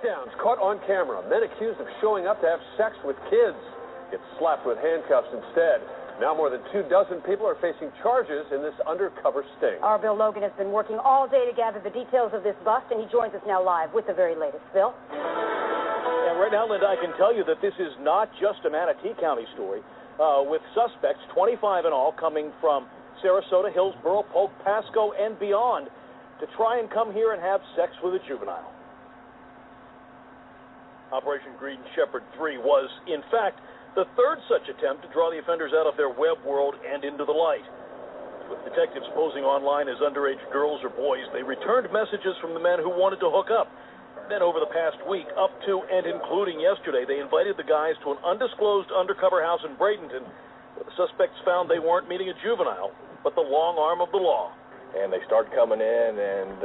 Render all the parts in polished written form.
Shakedowns caught on camera. Men accused of showing up to have sex with kids get slapped with handcuffs instead. Now more than 24 people are facing charges in this undercover sting. Our Bill Logan has been working all day to gather the details of this bust, and he joins us now live with the very latest. Bill? And right now, Linda, I can tell you that this is not just a Manatee County story, with suspects, 25 in all, coming from Sarasota, Hillsborough, Polk, Pasco, and beyond to try and come here and have sex with a juvenile. Operation Green Shepherd 3 was, in fact, the third such attempt to draw the offenders out of their web world and into the light. With detectives posing online as underage girls or boys, they returned messages from the men who wanted to hook up. Then over the past week, up to and including yesterday, they invited the guys to an undisclosed undercover house in Bradenton, where the suspects found they weren't meeting a juvenile, but the long arm of the law. And they start coming in, and,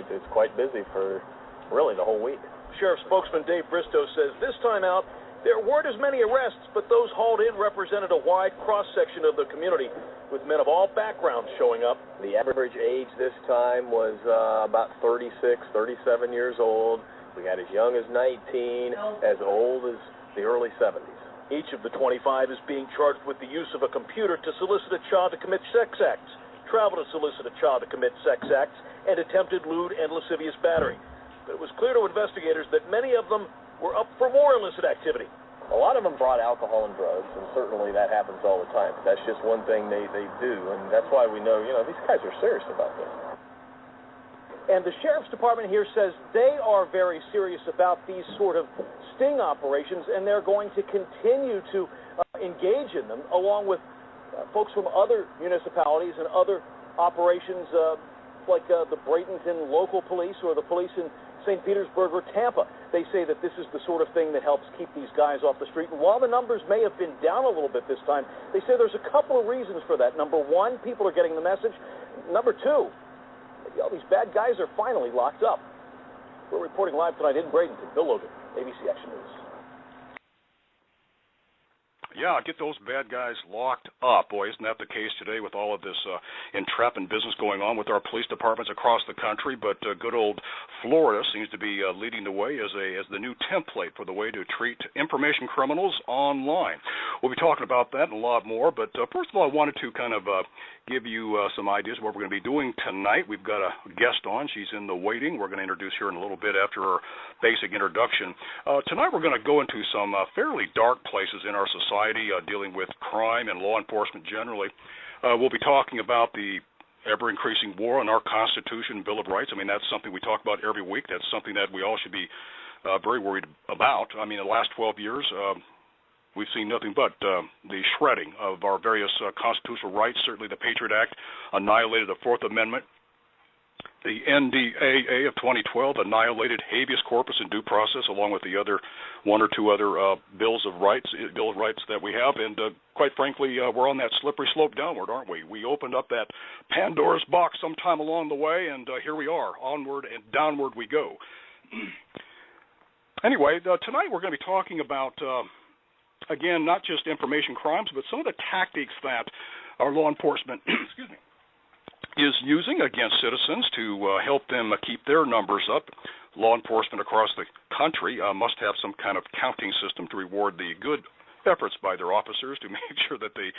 it's quite busy for really the whole week. Sheriff spokesman Dave Bristow says this time out, there weren't as many arrests, but those hauled in represented a wide cross-section of the community, with men of all backgrounds showing up. The average age this time was about 36, 37 years old. We got as young as 19, as old as the early 70s. Each of the 25 is being charged with the use of a computer to solicit a child to commit sex acts, travel to solicit a child to commit sex acts, and attempted lewd and lascivious battery. But it was clear to investigators that many of them were up for more illicit activity. A lot of them brought alcohol and drugs, and certainly that happens all the time. That's just one thing they do, and that's why we know, these guys are serious about this. And the Sheriff's Department here says they are very serious about these sort of sting operations, and they're going to continue to engage in them, along with folks from other municipalities and other operations like the Bradenton local police or the police in St. Petersburg or Tampa. They say that this is the sort of thing that helps keep these guys off the street. And while the numbers may have been down a little bit this time, they say there's a couple of reasons for that. Number one, people are getting the message. Number two, all these bad guys are finally locked up. We're reporting live tonight in Bradenton. Bill Logan, ABC Action News. Yeah, get those bad guys locked up. Boy, isn't that the case today with all of this entrapment business going on with our police departments across the country? But good old Florida seems to be leading the way as the new template for the way to treat information criminals online. We'll be talking about that and a lot more. But first of all, I wanted to kind of give you some ideas of what we're going to be doing tonight. We've got a guest on. She's in the waiting. We're going to introduce her in a little bit after her basic introduction. Tonight we're going to go into some fairly dark places in our society, dealing with crime and law enforcement generally. We'll be talking about the ever-increasing war on our Constitution and Bill of Rights. I mean, that's something we talk about every week. That's something that we all should be very worried about. I mean, the last 12 years, we've seen nothing but the shredding of our various constitutional rights. Certainly the Patriot Act annihilated the Fourth Amendment. The NDAA of 2012 annihilated habeas corpus and due process, along with the other one or two other Bill of Rights that we have. And quite frankly, we're on that slippery slope downward, aren't we? We opened up that Pandora's box sometime along the way, and here we are. Onward and downward we go. Anyway, tonight we're going to be talking about, again, not just information crimes, but some of the tactics that our law enforcement, excuse me, is using against citizens to help them keep their numbers up. Law enforcement across the country must have some kind of counting system to reward the good efforts by their officers to make sure that they,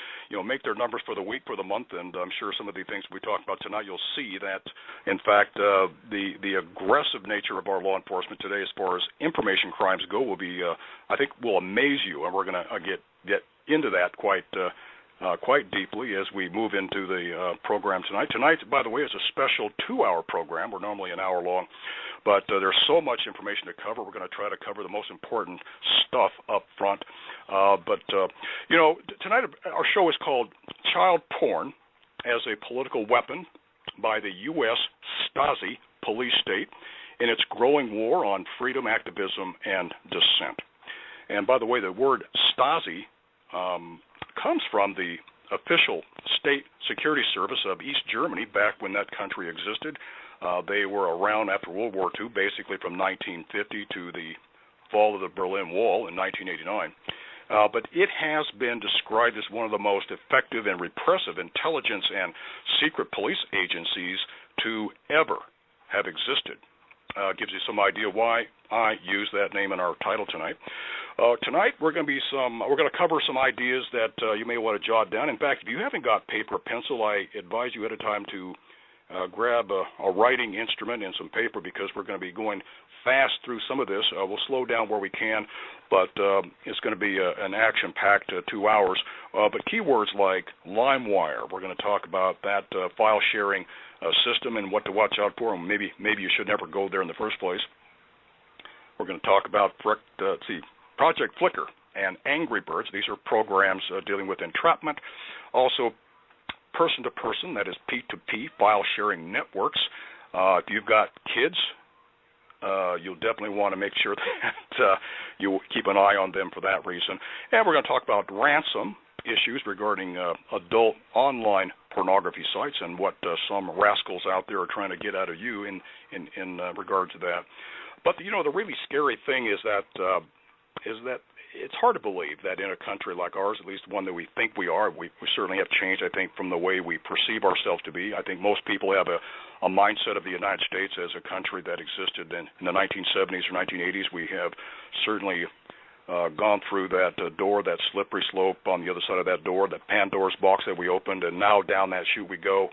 make their numbers for the week, for the month. And I'm sure some of the things we talk about tonight, you'll see that, in fact, the aggressive nature of our law enforcement today, as far as information crimes go, will be, I think, will amaze you. And we're going to get into that quite deeply as we move into the program tonight. Tonight, by the way, is a special 2-hour program. We're normally an hour long, but there's so much information to cover. We're going to try to cover the most important stuff up front. Tonight our show is called Child Porn as a Political Weapon by the U.S. Stasi police state in its growing war on freedom, activism, and dissent. And by the way, the word Stasi comes from the official state security service of East Germany back when that country existed. They were around after World War II, basically from 1950 to the fall of the Berlin Wall in 1989. But it has been described as one of the most effective and repressive intelligence and secret police agencies to ever have existed. Gives you some idea why I use that name in our title tonight. Tonight we're going to cover some ideas that you may want to jot down. In fact, if you haven't got paper or pencil, I advise you at a time to grab a writing instrument and some paper, because we're going to be going fast through some of this. We'll slow down where we can, but it's going to be an action-packed 2 hours. But keywords like LimeWire, we're going to talk about that file sharing system and what to watch out for, and maybe you should never go there in the first place. We're going to talk about Project Flickr and Angry Birds. These are programs dealing with entrapment. Also, person-to-person, that is P2P, file-sharing networks. If you've got kids, you'll definitely want to make sure that you keep an eye on them for that reason. And we're going to talk about ransom issues regarding adult online pornography sites and what some rascals out there are trying to get out of you in regard to that. But the really scary thing is that it's hard to believe that in a country like ours, at least one that we think we are, we certainly have changed, I think, from the way we perceive ourselves to be. I think most people have a mindset of the United States as a country that existed in the 1970s or 1980s. We have certainly gone through that door, that slippery slope on the other side of that door, that Pandora's box that we opened, and now down that chute we go,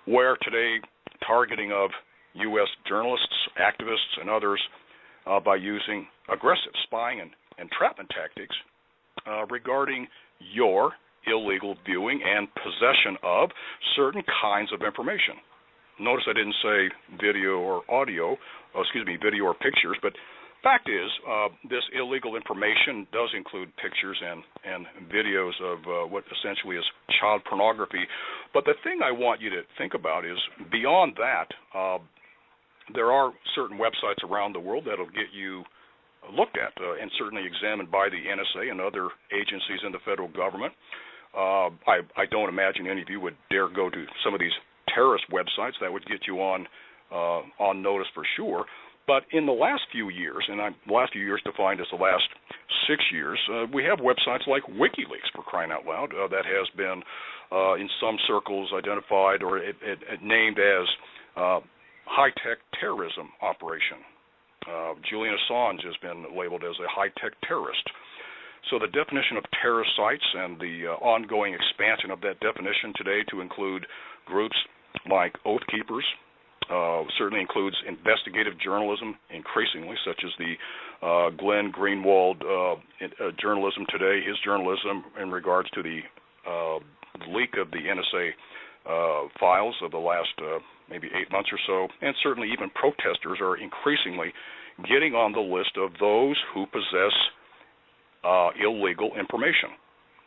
where today targeting of U.S. journalists, activists, and others by using aggressive spying and entrapment tactics regarding your illegal viewing and possession of certain kinds of information. Notice I didn't say video or video or pictures, but fact is, this illegal information does include pictures and videos of what essentially is child pornography. But the thing I want you to think about is, beyond that, there are certain websites around the world that'll get you looked at and certainly examined by the NSA and other agencies in the federal government. I don't imagine any of you would dare go to some of these terrorist websites. That would get you on notice for sure. But in the last few years, and the last few years defined as the last 6 years, we have websites like WikiLeaks, for crying out loud, that has been in some circles identified or named as high-tech terrorism operation. Julian Assange has been labeled as a high-tech terrorist. So the definition of terrorist sites and the ongoing expansion of that definition today to include groups like Oath Keepers, certainly includes investigative journalism increasingly, such as the Glenn Greenwald journalism today, his journalism in regards to the leak of the NSA files of the last maybe 8 months or so, and certainly even protesters are increasingly getting on the list of those who possess illegal information.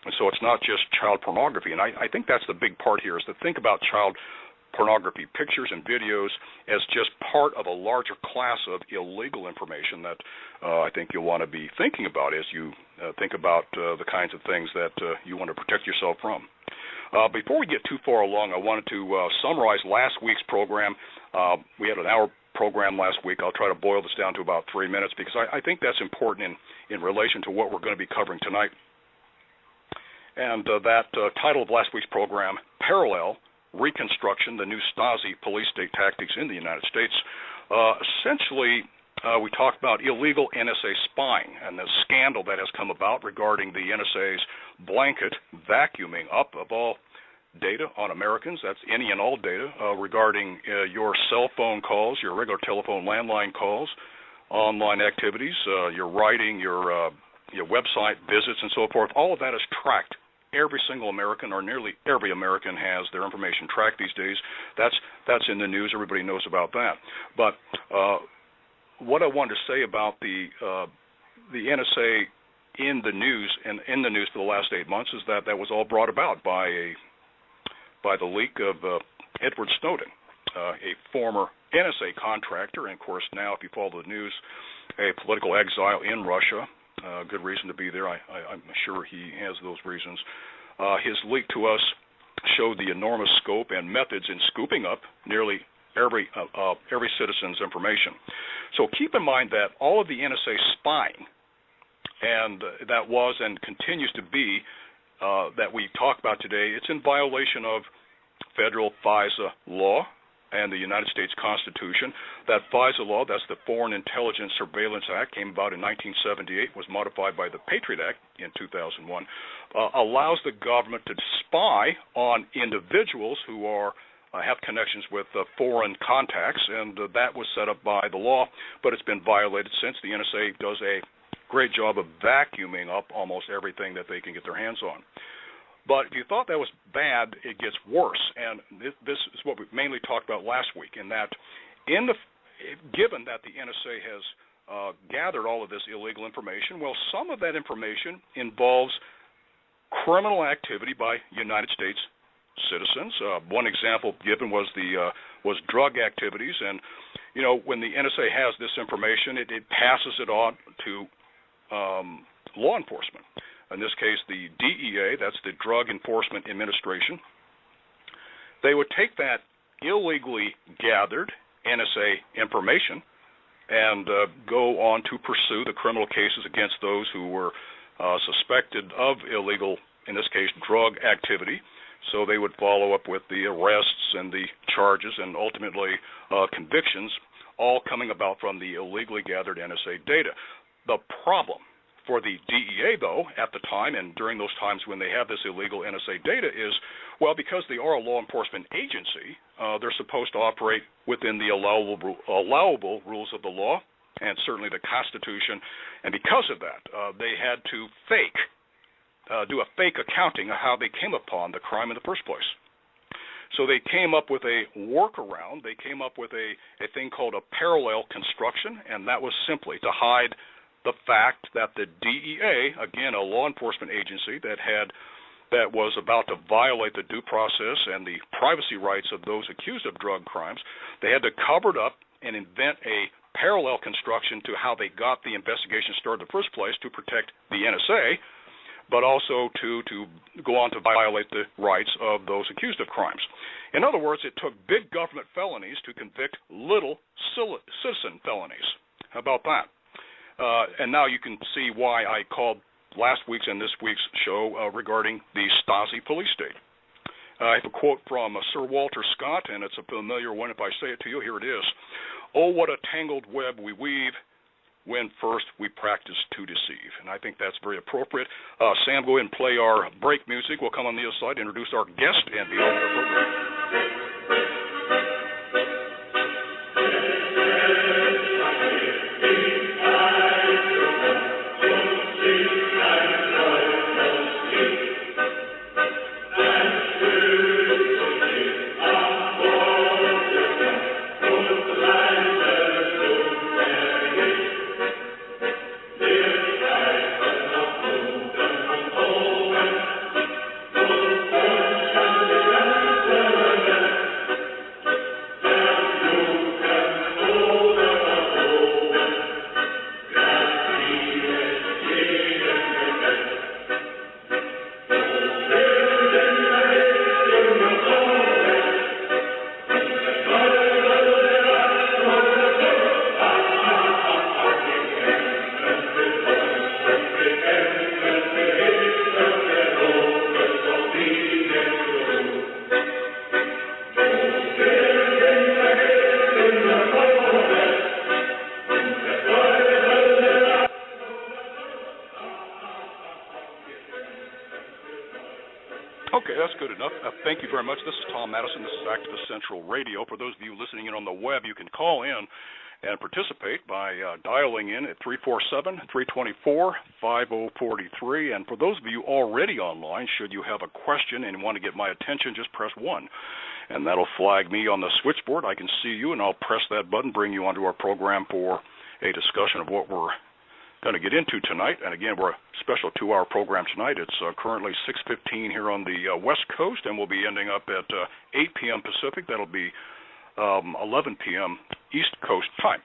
And so it's not just child pornography, and I think that's the big part here, is to think about child pornography pictures and videos as just part of a larger class of illegal information that I think you'll want to be thinking about as you think about the kinds of things that you want to protect yourself from. Before we get too far along, I wanted to summarize last week's program. We had an hour program last week. I'll try to boil this down to about 3 minutes because I think that's important in relation to what we're going to be covering tonight. And that title of last week's program, Parallel Reconstruction, the New Stasi Police State Tactics in the United States. Essentially, we talked about illegal NSA spying and the scandal that has come about regarding the NSA's blanket vacuuming up of all data on Americans. That's any and all data regarding your cell phone calls, your regular telephone landline calls, online activities, your writing, your website visits, and so forth. All of that is tracked. Every single American, or nearly every American, has their information tracked these days. That's in the news. Everybody knows about that. But what I wanted to say about the NSA in the news and in the news for the last 8 months is that was all brought about by the leak of Edward Snowden, a former NSA contractor, and of course now, if you follow the news, a political exile in Russia. Good reason to be there. I'm sure he has those reasons. His leak to us showed the enormous scope and methods in scooping up nearly every citizen's information. So keep in mind that all of the NSA spying, and that was and continues to be, that we talk about today, it's in violation of federal FISA law, and the United States Constitution. That FISA law, that's the Foreign Intelligence Surveillance Act, came about in 1978, was modified by the Patriot Act in 2001, allows the government to spy on individuals who have connections with foreign contacts, and that was set up by the law, but it's been violated since. The NSA does a great job of vacuuming up almost everything that they can get their hands on. But if you thought that was bad, it gets worse, and this is what we mainly talked about last week, in that given that the NSA has gathered all of this illegal information, well, some of that information involves criminal activity by United States citizens. One example given was drug activities, and when the NSA has this information, it passes it on to law enforcement. In this case, the DEA, that's the Drug Enforcement Administration. They would take that illegally gathered NSA information and go on to pursue the criminal cases against those who were suspected of illegal, in this case, drug activity. So they would follow up with the arrests and the charges and ultimately convictions, all coming about from the illegally gathered NSA data. The problem for the DEA, though, at the time and during those times when they have this illegal NSA data is, well, because they are a law enforcement agency, they're supposed to operate within the allowable rules of the law and certainly the Constitution. And because of that, they had to do a fake accounting of how they came upon the crime in the first place. So they came up with a workaround. They came up with a thing called a parallel construction, and that was simply to hide the fact that the DEA, again, a law enforcement agency that was about to violate the due process and the privacy rights of those accused of drug crimes, they had to cover it up and invent a parallel construction to how they got the investigation started in the first place to protect the NSA, but also to go on to violate the rights of those accused of crimes. In other words, it took big government felonies to convict little citizen felonies. How about that? And now you can see why I called last week's and this week's show regarding the Stasi police state. I have a quote from Sir Walter Scott, and it's a familiar one. If I say it to you, here it is. "Oh, what a tangled web we weave when first we practice to deceive." And I think that's very appropriate. Sam, go ahead and play our break music. We'll come on the other side, introduce our guest, and be on with the program. Okay, that's good enough. Thank you very much. This is Tom Madison. This is Activist Central Radio. For those of you listening in on the web, you can call in and participate by dialing in at 347-324-5043. And for those of you already online, should you have a question and want to get my attention, just press 1. And that'll flag me on the switchboard. I can see you, and I'll press that button, bring you onto our program for a discussion of what we're going to get into tonight. And again, we're a special 2-hour program tonight. It's currently 6:15 here on the West Coast, and we'll be ending up at 8 p.m. Pacific. That'll be 11 p.m. East Coast time.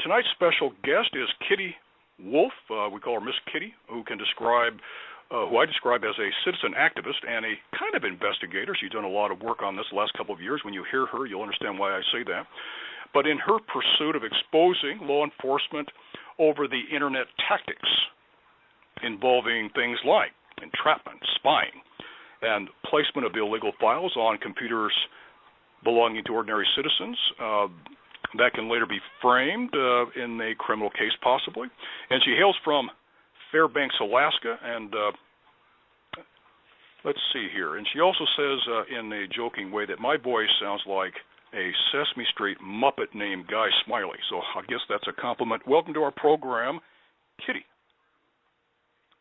Tonight's special guest is Kitty Wolf. We call her Miss Kitty, who I describe as a citizen activist and a kind of investigator. She's done a lot of work on this the last couple of years. When you hear her, you'll understand why I say that. But in her pursuit of exposing law enforcement over the internet tactics involving things like entrapment, spying, and placement of illegal files on computers belonging to ordinary citizens. That can later be framed in a criminal case, possibly. And she hails from Fairbanks, Alaska, and let's see here. And she also says in a joking way that my voice sounds like a Sesame Street Muppet named Guy Smiley. So I guess that's a compliment. Welcome to our program, Kitty.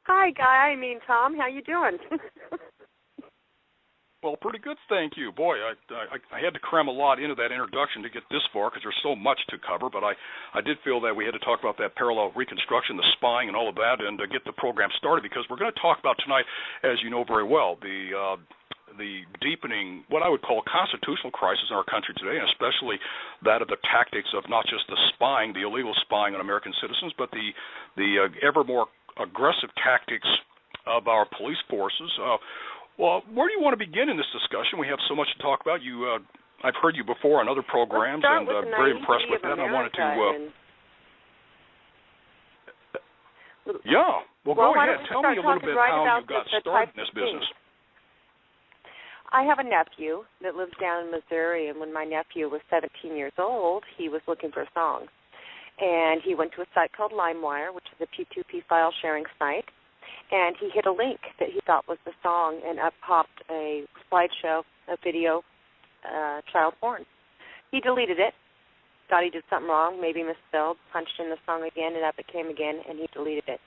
Hi, Guy. Tom. How you doing? Well, pretty good, thank you. Boy, I had to cram a lot into that introduction to get this far because there's so much to cover, but I did feel that we had to talk about that parallel reconstruction, the spying and all of that, and get the program started because we're going to talk about tonight, as you know very well, the deepening, what I would call constitutional crisis in our country today, and especially that of the tactics of not just the spying, the illegal spying on American citizens, but the ever more aggressive tactics of our police forces. Well, where do you want to begin in this discussion? We have so much to talk about. I've heard you before on other programs, and very impressed with that. I wanted to. Yeah. Well, go ahead. Tell me a little bit how you got started in this business. I have a nephew that lives down in Missouri, and when my nephew was 17 years old, he was looking for songs. And he went to a site called LimeWire, which is a P2P file sharing site, and he hit a link that he thought was the song, and up popped a slideshow, a video, child porn. He deleted it, thought he did something wrong, maybe misspelled, punched in the song again, and up it came again, and he deleted it.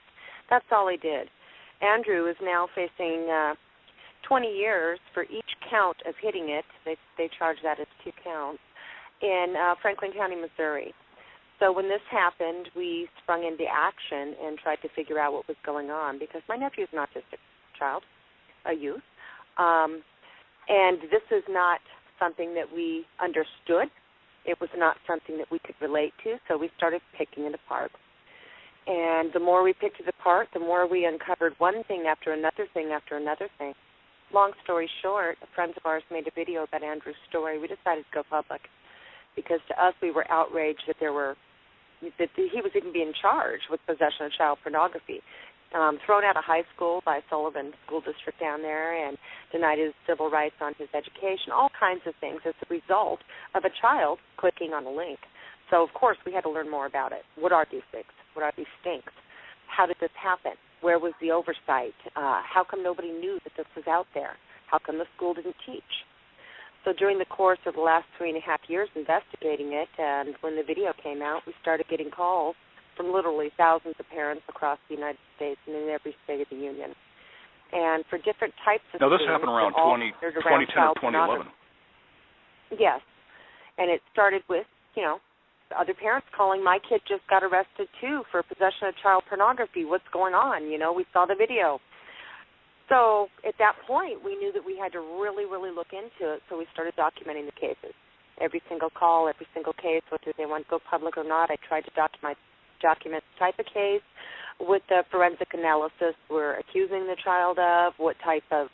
That's all he did. Andrew is now facing 20 years for each count of hitting it. They charge that as 2 counts in Franklin County, Missouri. So when this happened, we sprung into action and tried to figure out what was going on because my nephew is an autistic child, a youth, and this is not something that we understood. It was not something that we could relate to, so we started picking it apart. And the more we picked it apart, the more we uncovered one thing after another thing after another thing. Long story short, friends of ours made a video about Andrew's story. We decided to go public because to us we were outraged that he was even being charged with possession of child pornography, thrown out of high school by Sullivan School District down there and denied his civil rights on his education, all kinds of things as a result of a child clicking on a link. So, of course, we had to learn more about it. What are these things? What are these stinks? How did this happen? Where was the oversight? How come nobody knew that this was out there? How come the school didn't teach? So during the course of the last 3.5 years investigating it, and when the video came out, we started getting calls from literally thousands of parents across the United States and in every state of the union. And for different types of this happened around 2010 or 2011. Yes. And it started with, other parents calling, my kid just got arrested, too, for possession of child pornography. What's going on? We saw the video. So at that point, we knew that we had to really, really look into it, so we started documenting the cases. Every single call, every single case, whether they want to go public or not, I tried to document the type of case, what the forensic analysis we're accusing the child of, what type of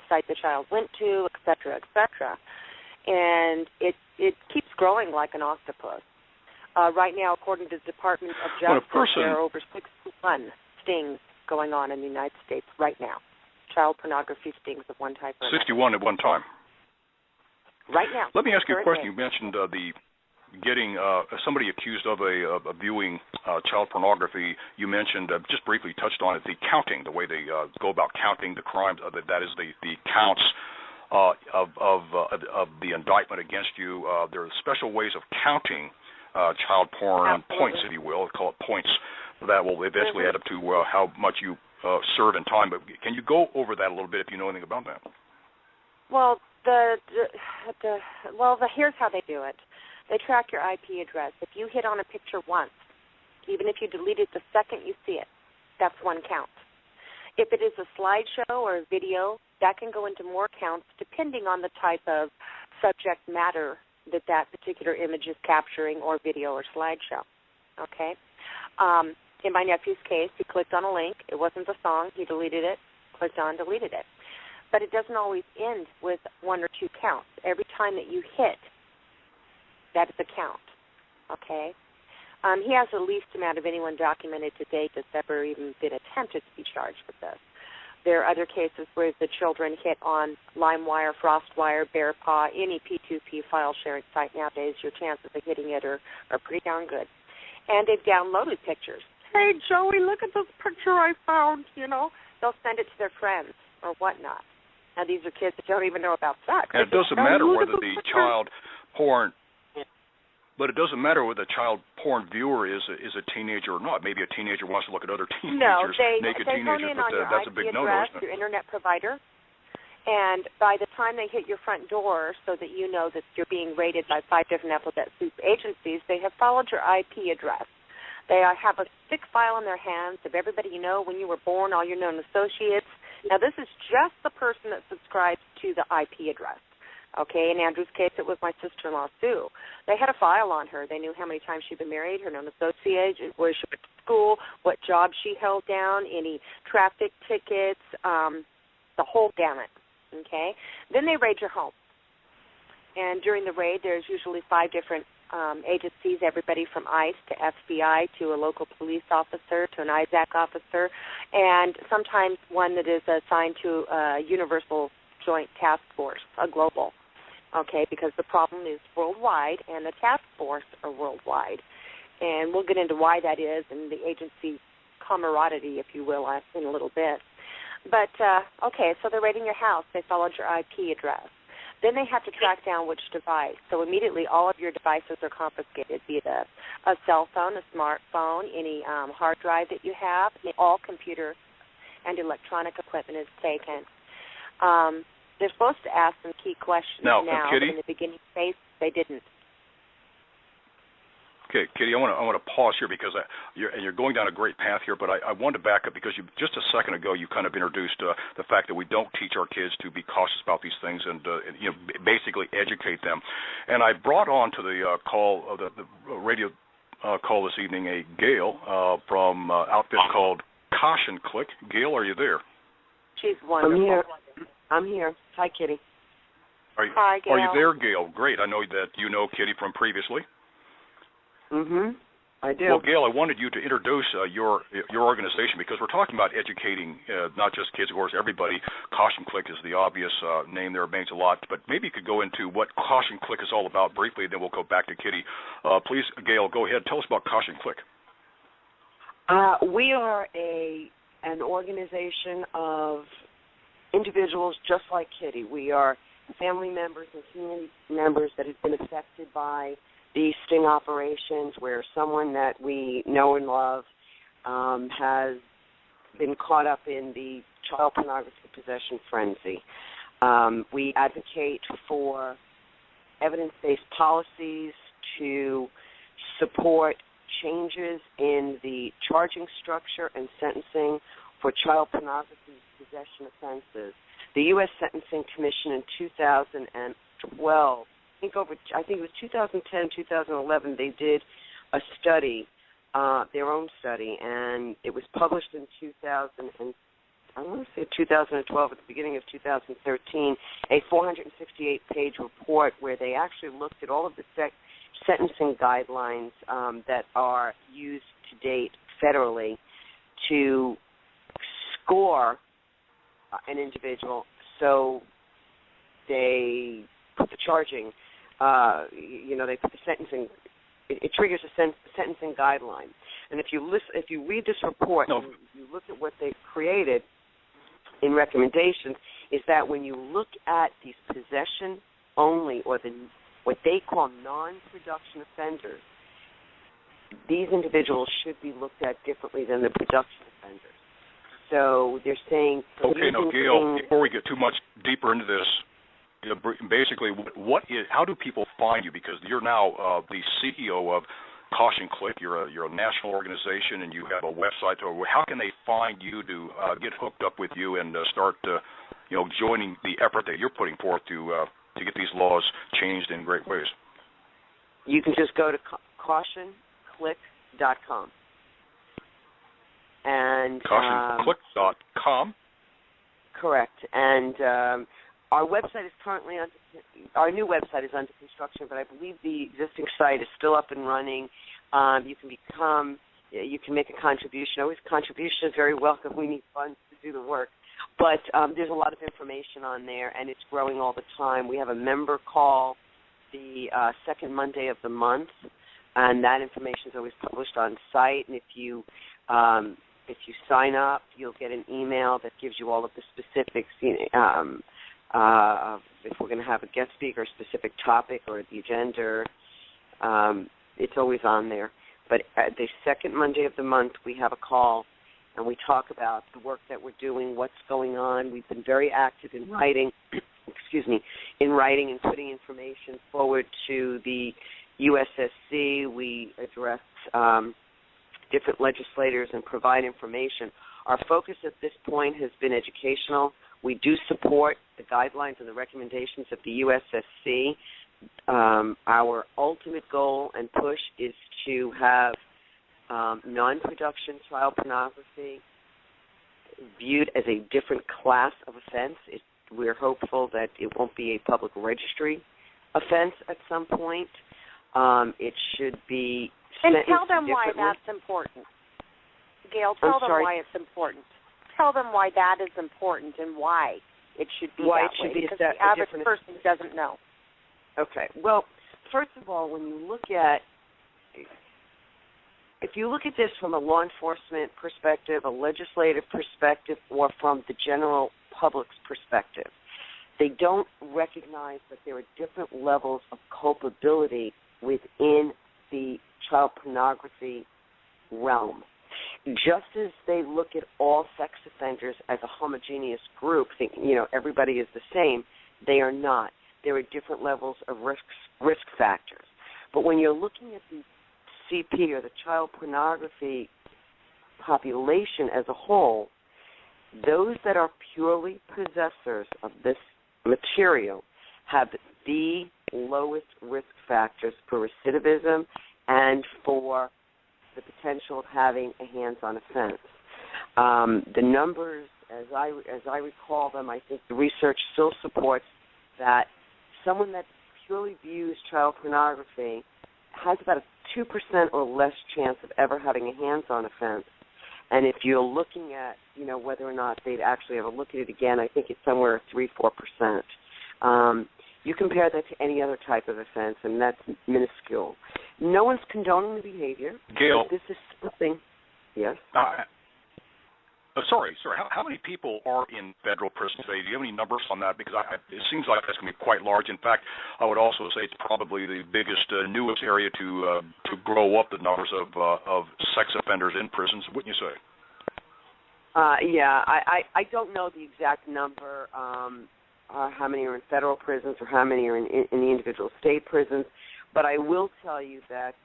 site the child went to, et cetera, et cetera. And it keeps growing like an octopus. Right now, according to the Department of Justice, there are over 61 stings going on in the United States right now. Child pornography stings of one type or another. 61 at one time. Right now. Let me ask you a question. You mentioned getting somebody accused of viewing child pornography. You mentioned, just briefly touched on it, the counting, the way they go about counting the crimes. That is the counts of the indictment against you. There are special ways of counting child porn points, if you will. Call it points. That will eventually add up to how much you serve in time. But can you go over that a little bit if you know anything about that? Well, here's how they do it. They track your IP address. If you hit on a picture once, even if you delete it the second you see it, that's one count. If it is a slideshow or a video, that can go into more counts depending on the type of subject matter that particular image is capturing, or video or slideshow. Okay? In my nephew's case, he clicked on a link. It wasn't the song. He deleted it, clicked on, deleted it. But it doesn't always end with 1 or 2 counts. Every time that you hit, that is a count. Okay? He has the least amount of anyone documented to date that's ever even been attempted to be charged with this. There are other cases where the children hit on LimeWire, FrostWire, BearPaw, any P2P file sharing site nowadays. Your chances of hitting it are pretty darn good. And they've downloaded pictures. Hey, Joey, look at this picture I found, you know. They'll send it to their friends or whatnot. Now, these are kids that don't even know about sex. And it doesn't matter whether the child porn, but it doesn't matter whether the child porn viewer is a teenager or not. Maybe a teenager wants to look at other teenagers, naked teenagers, but that's a big no-no, isn't it? Your internet provider. And by the time they hit your front door so that you know that you're being raided by 5 different alphabet soup agencies, they have followed your IP address. They have a thick file in their hands of everybody you know, when you were born, all your known associates. Now, this is just the person that subscribes to the IP address. Okay, in Andrew's case, it was my sister-in-law, Sue. They had a file on her. They knew how many times she'd been married, her known associates, where she went to school, what job she held down, any traffic tickets, the whole gamut. Okay? Then they raid your home. And during the raid, there's usually 5 different agencies, everybody from ICE to FBI to a local police officer to an ISAC officer, and sometimes one that is assigned to a universal joint task force, a global, okay, because the problem is worldwide and the task force are worldwide. And we'll get into why that is and the agency camaraderie, if you will, in a little bit. But, okay, so they're raiding your house. They followed your IP address. Then they have to track down which device. So immediately all of your devices are confiscated, be it a cell phone, a smartphone, any hard drive that you have. All computer and electronic equipment is taken. They're supposed to ask some key questions now, Kitty? but in the beginning phase, they didn't. Okay, Kitty, I want to pause here because you're going down a great path here, but I wanted to back up because just a second ago you kind of introduced the fact that we don't teach our kids to be cautious about these things and basically educate them. And I brought on to the call, the radio call this evening, a Gail from outfit called Caution Click. Gail, are you there? She's wonderful. I'm here. Hi, Kitty. Hi, Gail. Are you there, Gail? Great. I know that you know Kitty from previously. I do. Well, Gail, I wanted you to introduce your organization because we're talking about educating not just kids, of course, everybody. Caution Click is the obvious name there. It means a lot. But maybe you could go into what Caution Click is all about briefly, and then we'll go back to Kitty. Please, Gail, go ahead. Tell us about Caution Click. We are an organization of individuals just like Kitty. We are family members and community members that have been affected by these sting operations where someone that we know and love has been caught up in the child pornography possession frenzy. We advocate for evidence-based policies to support changes in the charging structure and sentencing for child pornography possession offenses. The U.S. Sentencing Commission in 2012, I think it was 2010, 2011, they did a study, their own study, and it was published in 2012, at the beginning of 2013, a 468-page report where they actually looked at all of the sentencing guidelines that are used to date federally to score an individual. So they put the charging, they put the sentencing. It triggers a sentencing guideline. And if you read this report, and you look at what they've created in recommendations, is that when you look at these possession only or what they call non-production offenders, these individuals should be looked at differently than the production offenders. So they're saying... Okay, now, Gail, before we get too much deeper into this, basically, how do people find you? Because you're now the CEO of Caution Click. You're a national organization, and you have a website. How can they find you to get hooked up with you and start, joining the effort that you're putting forth to get these laws changed in great ways? You can just go to cautionclick.com. And cautionclick.com? Correct. And our website is currently our new website is under construction, but I believe the existing site is still up and running. You can make a contribution. Always contribution is very welcome. We need funds to do the work. But there's a lot of information on there, and it's growing all the time. We have a member call the second Monday of the month, and that information is always published on site. And if you sign up, you'll get an email that gives you all of the specifics. If we're going to have a guest speaker, a specific topic, or the agenda, it's always on there. But at the second Monday of the month, we have a call, and we talk about the work that we're doing, what's going on. We've been very active in writing, and putting information forward to the USSC. We address different legislators and provide information. Our focus at this point has been educational. We do support the guidelines and the recommendations of the USSC. Our ultimate goal and push is to have non-production child pornography viewed as a different class of offense. We're hopeful that it won't be a public registry offense at some point. It should be sentenced And tell them why differently. that's important. Gail, tell them why it's important. Tell them why that is important and why it should be why that it should way, be because the average person doesn't know. Okay. Well, first of all, if you look at this from a law enforcement perspective, a legislative perspective, or from the general public's perspective, they don't recognize that there are different levels of culpability within the child pornography realm. Just as they look at all sex offenders as a homogeneous group, thinking, everybody is the same, they are not. There are different levels of risk factors. But when you're looking at the CP, or the child pornography population as a whole, those that are purely possessors of this material have the lowest risk factors for recidivism and for the potential of having a hands-on offense. The numbers, as I recall them, I think the research still supports that someone that purely views child pornography has about a 2% or less chance of ever having a hands-on offense. And if you're looking at, whether or not they'd actually ever look at it again, I think it's somewhere 3-4%. You compare that to any other type of offense, and that's minuscule. No one's condoning the behavior. Gail. This is something. Yes? Sorry. How many people are in federal prison today? Do you have any numbers on that? Because it seems like that's going to be quite large. In fact, I would also say it's probably the biggest, newest area to grow up the numbers of sex offenders in prisons, wouldn't you say? I don't know the exact number, how many are in federal prisons or how many are in the individual state prisons, but I will tell you that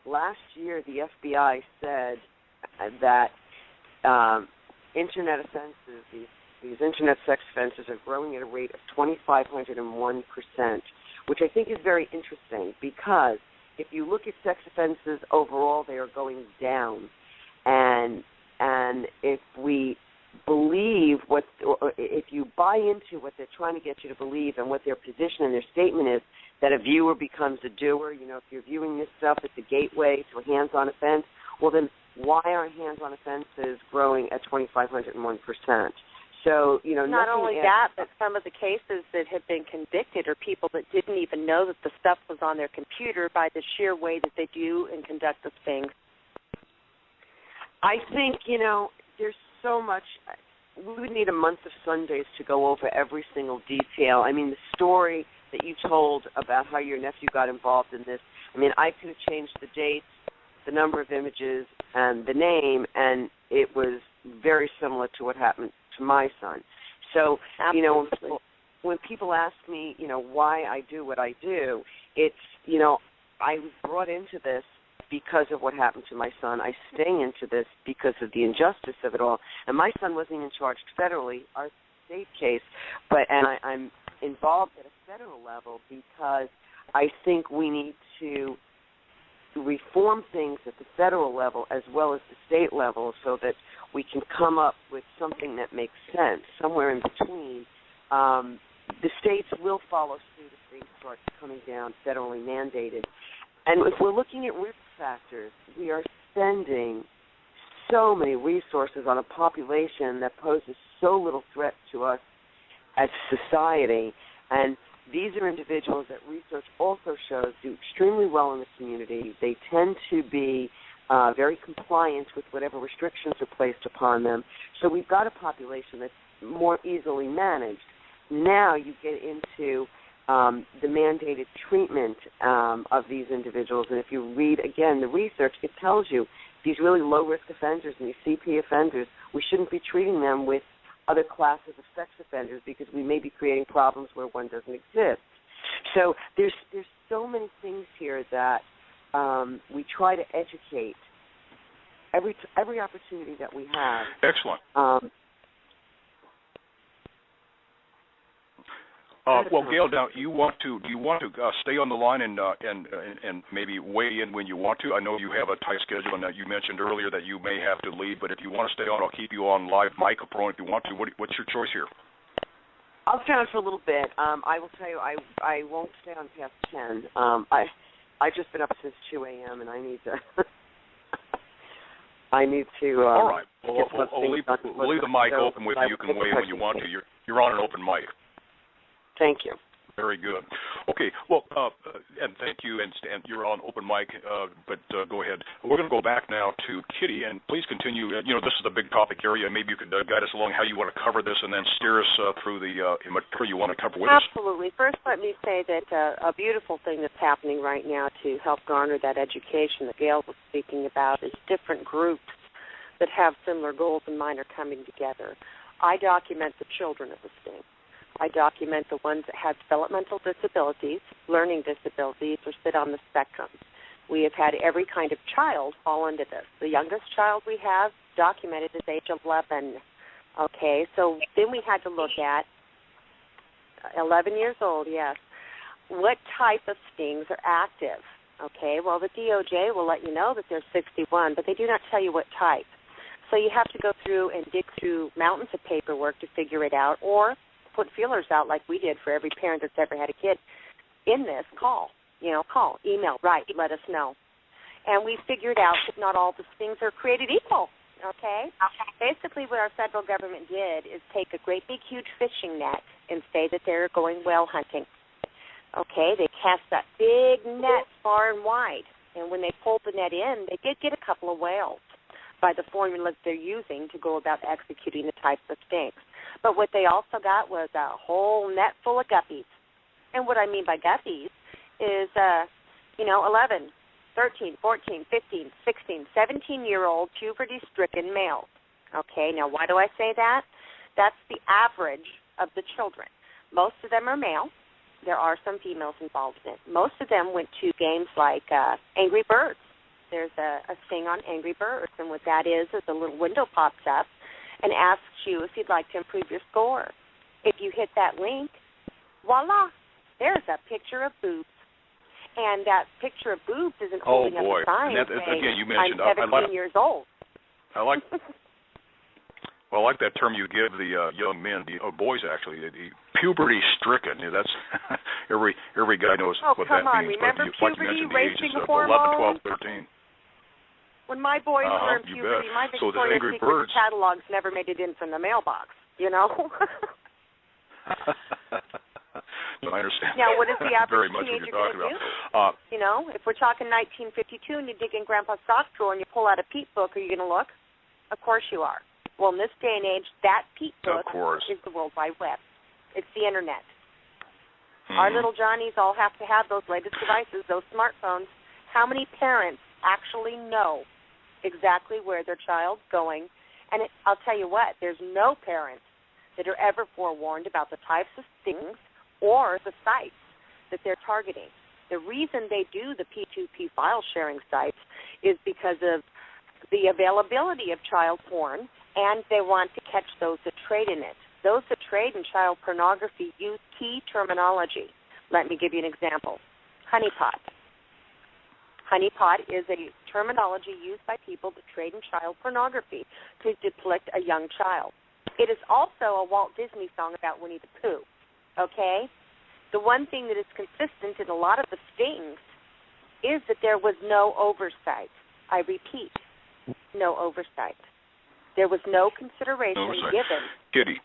last year the FBI said that internet offenses, these internet sex offenses, are growing at a rate of 2,501%, which I think is very interesting because if you look at sex offenses overall, they are going down, and if we believe if you buy into what they're trying to get you to believe and what their position and their statement is, that a viewer becomes a doer, if you're viewing this stuff as a gateway to a hands-on offense, well then why are hands-on offenses growing at 2,501%? So, not only that, but some of the cases that have been convicted are people that didn't even know that the stuff was on their computer by the sheer way that they do and conduct the things. I think, there's so much. We would need a month of Sundays to go over every single detail. I mean, the story that you told about how your nephew got involved in this, I could have changed the dates, the number of images, and the name, and it was very similar to what happened to my son. So, when people ask me, why I do what I do, it's, I was brought into this because of what happened to my son. I stay into this because of the injustice of it all. And my son wasn't even charged federally, our state case, and I'm involved at a federal level because I think we need to reform things at the federal level as well as the state level so that we can come up with something that makes sense, somewhere in between. The states will follow suit if things start coming down federally mandated. And if we're looking at risk factors, we are spending so many resources on a population that poses so little threat to us as society. And these are individuals that research also shows do extremely well in the community. They tend to be very compliant with whatever restrictions are placed upon them. So we've got a population that's more easily managed. Now you get into the mandated treatment of these individuals. And if you read, again, the research, it tells you these really low-risk offenders and these CP offenders, we shouldn't be treating them with other classes of sex offenders because we may be creating problems where one doesn't exist. So there's so many things here that we try to educate every opportunity that we have. Excellent. Well, Gail, now do you want to stay on the line and maybe weigh in when you want to? I know you have a tight schedule, and you mentioned earlier that you may have to leave. But if you want to stay on, I'll keep you on live microphone if you want to. What's your choice here? I'll stay on for a little bit. I will tell you, I won't stay on past 10. I've just been up since 2 a.m. and I need to. All right. Well, we'll leave the mic open with you. You can weigh in when you want to. You're on an open mic. Thank you. Very good. Okay. Well, and thank you, and you're on open mic, but go ahead. We're going to go back now to Kitty, and please continue. This is the big topic area. Maybe you could guide us along how you want to cover this, and then steer us through the material you want to cover with us. Absolutely. First, let me say that a beautiful thing that's happening right now to help garner that education that Gail was speaking about is different groups that have similar goals in mind are coming together. I document the children of the state. I document the ones that have developmental disabilities, learning disabilities, or sit on the spectrum. We have had every kind of child fall into this. The youngest child we have documented is age 11. Okay, so then we had to look at 11 years old, yes. What type of stings are active? Okay, well, the DOJ will let you know that there's 61, but they do not tell you what type. So you have to go through and dig through mountains of paperwork to figure it out, or put feelers out like we did for every parent that's ever had a kid in this. Call, email, write, let us know. And we figured out that not all the stings are created equal, okay? Basically what our federal government did is take a great big huge fishing net and say that they're going whale hunting. Okay, they cast that big net far and wide, and when they pulled the net in, they did get a couple of whales by the formulas they're using to go about executing the types of stings. But what they also got was a whole net full of guppies. And what I mean by guppies is, 11, 13, 14, 15, 16, 17-year-old puberty-stricken males. Okay, now why do I say that? That's the average of the children. Most of them are male. There are some females involved in it. Most of them went to games like Angry Birds. There's a sting on Angry Birds, and what that is a little window pops up and asks you if you'd like to improve your score. If you hit that link, voila, there's a picture of boobs. And that picture of boobs isn't holding up a sign saying, again, you mentioned, I'm 17 years old. I like that term you give the young men, the boys actually, the puberty-stricken. That's every guy knows what that means. Oh, come on, remember puberty, racing hormones? 11, 12, 13. When my boys were in puberty, my Victoria's Secret catalogs never made it in from the mailbox, No, I understand. Now, what is the average very much teenager what going to about. do? If we're talking 1952 and you dig in Grandpa's sock drawer and you pull out a Pete book, are you going to look? Of course you are. Well, in this day and age, that Pete book is the World Wide Web. It's the Internet. Mm-hmm. Our little Johnnies all have to have those latest devices, those smartphones. How many parents actually know exactly where their child's going? And I'll tell you what, there's no parents that are ever forewarned about the types of things or the sites that they're targeting. The reason they do the P2P file sharing sites is because of the availability of child porn, and they want to catch those that trade in it. Those that trade in child pornography use key terminology. Let me give you an example. Honeypot. Honeypot is a terminology used by people that trade in child pornography to depict a young child. It is also a Walt Disney song about Winnie the Pooh, okay? The one thing that is consistent in a lot of the stings is that there was no oversight. I repeat, no oversight. There was no consideration given. Kitty.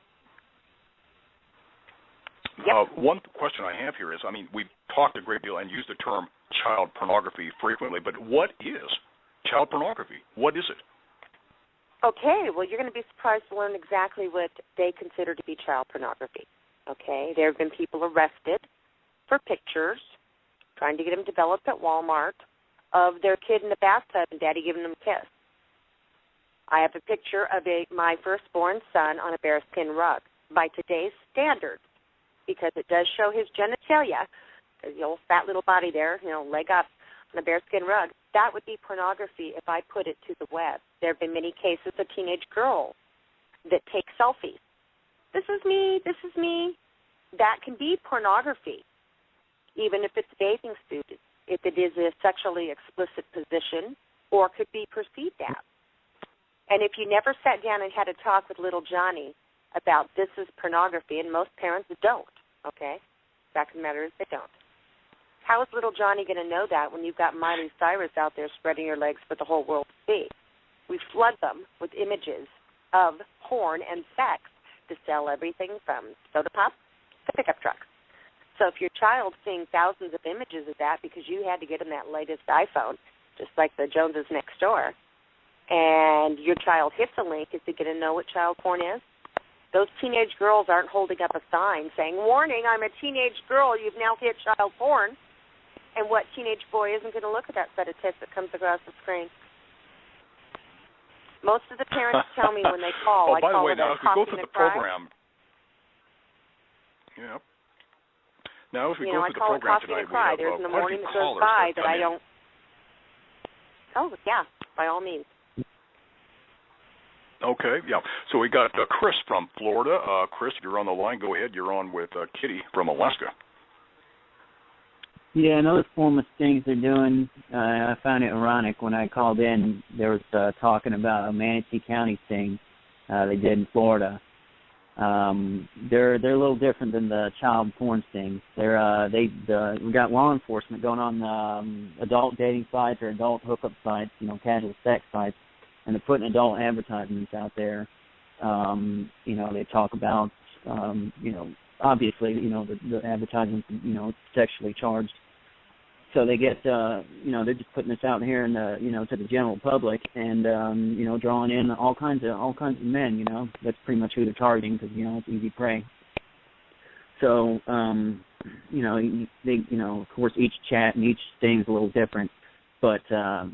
Yep. One question I have here is, I mean, we've talked a great deal and used the term child pornography frequently, but what is child pornography? What is it? Okay, well, you're going to be surprised to learn exactly what they consider to be child pornography. Okay, there have been people arrested for pictures, trying to get them developed at Walmart, of their kid in the bathtub and daddy giving them a kiss. I have a picture of my firstborn son on a bearskin rug. By today's standards, because it does show his genitalia, the old fat little body there, leg up on a bearskin rug, that would be pornography if I put it to the web. There have been many cases of teenage girls that take selfies. This is me, this is me. That can be pornography, even if it's a bathing suit, if it is a sexually explicit position, or could be perceived as. And if you never sat down and had a talk with little Johnny about this is pornography, and most parents don't, okay? Fact of the matter is they don't. How is little Johnny going to know that when you've got Miley Cyrus out there spreading your legs for the whole world to see? We flood them with images of porn and sex to sell everything from soda pop to pickup trucks. So if your child's seeing thousands of images of that because you had to get them that latest iPhone, just like the Joneses next door, and your child hits a link, is he going to know what child porn is? Those teenage girls aren't holding up a sign saying, "Warning, I'm a teenage girl, you've now hit child porn." And what teenage boy isn't going to look at that set of tits that comes across the screen? Most of the parents tell me when they call, I by the call way, it now a as we go through coffee the and cry. program, now as we go I through the call it program coffee tonight, and cry. we have There's in the quite a morning few that goes callers by that that I come in. don't. Oh, yeah, by all means. Okay, yeah. So we got Chris from Florida. Chris, if you're on the line, go ahead. You're on with Kitty from Alaska. Yeah, another form of stings they're doing, I found it ironic when I called in. There was talking about a Manatee County sting they did in Florida. They're a little different than the child porn stings. We got law enforcement going on adult dating sites or adult hookup sites, casual sex sites, and they're putting adult advertisements out there. They talk about, obviously, the advertisements, sexually charged. So they get, they're just putting this out here in the, to the general public and, drawing in all kinds of men, That's pretty much who they're targeting because, it's easy prey. So, of course, each chat and each thing's a little different, but the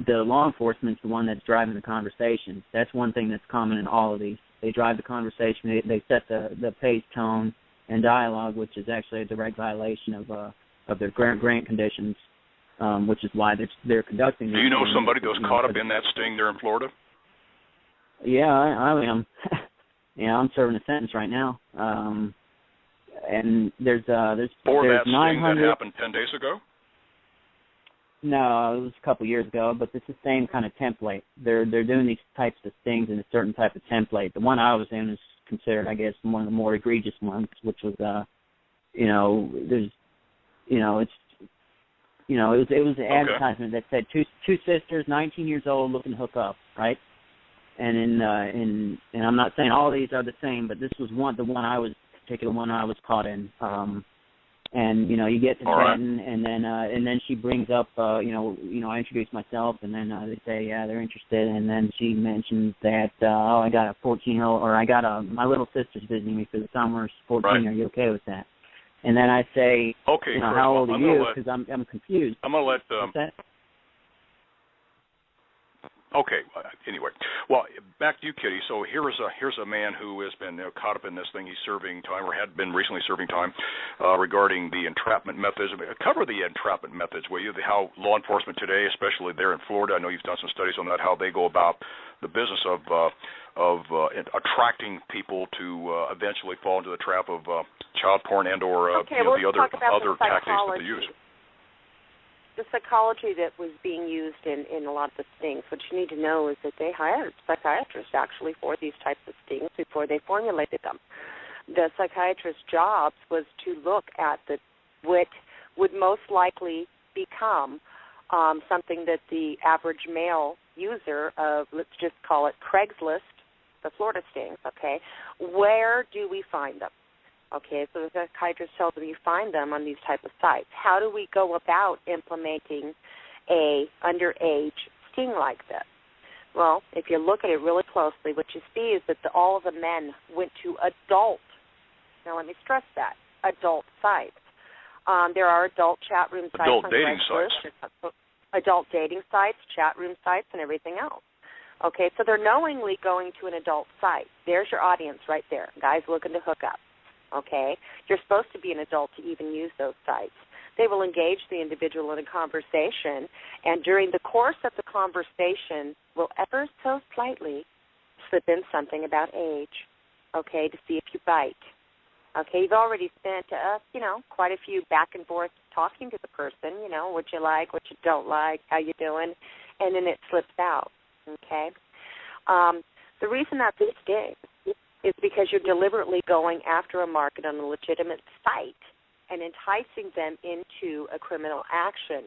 law enforcement's the one that's driving the conversation. That's one thing that's common in all of these. They drive the conversation. They set the pace, tone, and dialogue, which is actually a direct violation of their grant conditions, which is why they're conducting. Do you know somebody that was caught up in that sting there in Florida? Yeah, I am. I'm serving a sentence right now. And there's that 900. Sting that happened 10 days ago? No, it was a couple of years ago, but it's the same kind of template. They're doing these types of stings in a certain type of template. The one I was in is considered, I guess, one of the more egregious ones, which was, it was an advertisement that said two sisters, 19 years old, looking to hook up, right? And and I'm not saying all of these are the same, but this was the particular one I was caught in. And you get to chatting, and then she brings up, I introduce myself, and then they say, yeah, they're interested, and then she mentions that, I got a 14-year-old, or I got my little sister's visiting me for the summer. She's 14. Right. Are you okay with that? And then I say, okay, how old are you? Because I'm confused. I'm going to let. What's that? Okay. Anyway, well, back to you, Kitty. So here's a man who has been caught up in this thing. He's serving time, or had been recently serving time, regarding the entrapment methods. Cover the entrapment methods, will you? How law enforcement today, especially there in Florida, I know you've done some studies on that. How they go about the business of attracting people to eventually fall into the trap of child porn and or the other tactics that they use. The psychology that was being used in a lot of the stings, what you need to know is that they hired psychiatrists actually for these types of stings before they formulated them. The psychiatrist's job was to look at what would most likely become something that the average male user of, let's just call it Craigslist, the Florida stings, okay, where do we find them? Okay, so the psychiatrist tells them you find them on these type of sites. How do we go about implementing a underage sting like this? Well, if you look at it really closely, what you see is that all of the men went to adult, now let me stress that, adult sites. There are adult chat room sites. Adult dating sites. Adult dating sites, chat room sites, and everything else. Okay, so they're knowingly going to an adult site. There's your audience right there, guys looking to hook up. Okay, you're supposed to be an adult to even use those sites. They will engage the individual in a conversation, and during the course of the conversation will ever so slightly slip in something about age, okay, to see if you bite. Okay, you've already spent, quite a few back and forth talking to the person, what you like, what you don't like, how you doing, and then it slips out, okay? The reason that's a sting is because you're deliberately going after a market on a legitimate site and enticing them into a criminal action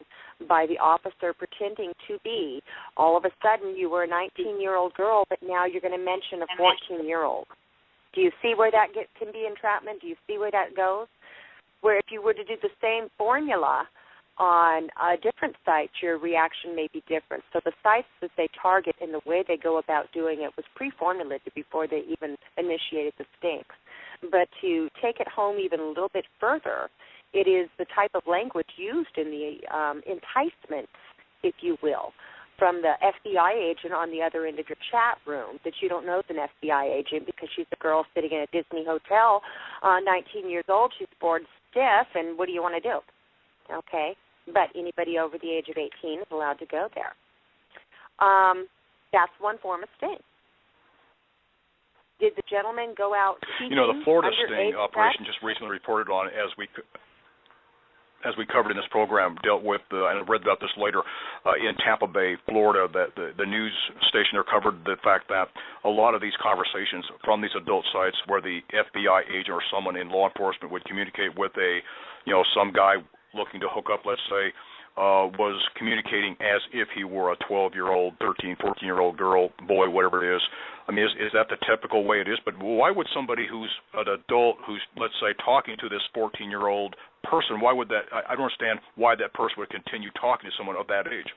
by the officer pretending to be, all of a sudden you were a 19-year-old girl, but now you're going to mention a 14-year-old. Do you see where that can be entrapment? Do you see where that goes? Where if you were to do the same formula on a different site, your reaction may be different. So the sites that they target and the way they go about doing it was pre-formulated before they even initiated the stings. But to take it home even a little bit further, it is the type of language used in the enticements, if you will, from the FBI agent on the other end of your chat room that you don't know is an FBI agent because she's a girl sitting in a Disney hotel, 19 years old, she's bored stiff, and what do you want to do? Okay? But anybody over the age of 18 is allowed to go there. That's one form of sting. Did the gentleman go out teaching the Florida sting underage operation sex? just recently reported on, as we covered in this program, dealt with, and I read about this later, in Tampa Bay, Florida, that the news station there covered the fact that a lot of these conversations from these adult sites where the FBI agent or someone in law enforcement would communicate with some guy looking to hook up, let's say, was communicating as if he were a 12-year-old, 13, 14-year-old girl, boy, whatever it is. I mean, is that the typical way it is? But why would somebody who's an adult who's, let's say, talking to this 14-year-old person, why would that, I don't understand why that person would continue talking to someone of that age.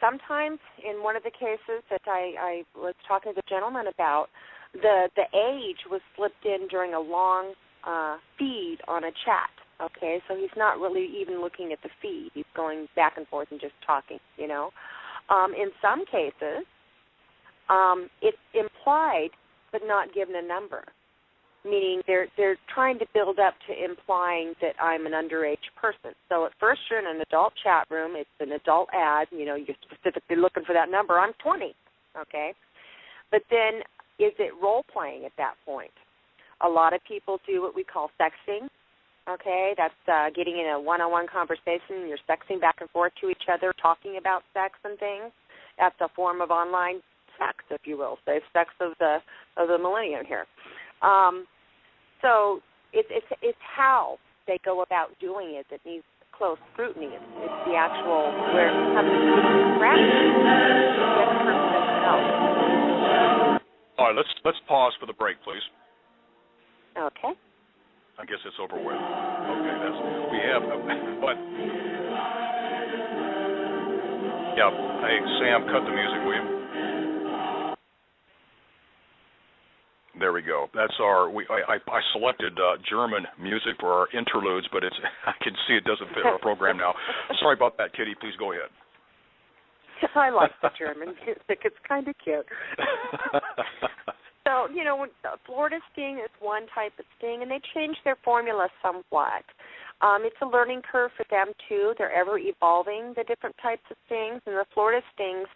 Sometimes, in one of the cases that I was talking to the gentleman about, the age was slipped in during a long feed on a chat. Okay, so he's not really even looking at the feed. He's going back and forth and just talking, In some cases, it's implied but not given a number, meaning they're trying to build up to implying that I'm an underage person. So at first you're in an adult chat room. It's an adult ad. You're specifically looking for that number. I'm 20, okay? But then is it role-playing at that point? A lot of people do what we call sexting. Okay, that's getting in a one-on-one conversation. You're sexting back and forth to each other, talking about sex and things. That's a form of online sex, if you will, say sex of the millennium here. So it's how they go about doing it that needs close scrutiny. It's the actual where it comes to practice. Get the person themselves. All right, let's pause for the break, please. Okay. I guess it's over with. Okay, we have, but, yeah, hey, Sam, cut the music, will you? There we go. That's I selected German music for our interludes, but I can see it doesn't fit our program now. Sorry about that, Kitty. Please go ahead. I like the German music. It's kind of cute. So, Florida sting is one type of sting, and they change their formula somewhat. It's a learning curve for them, too. They're ever evolving the different types of stings, and the Florida stings,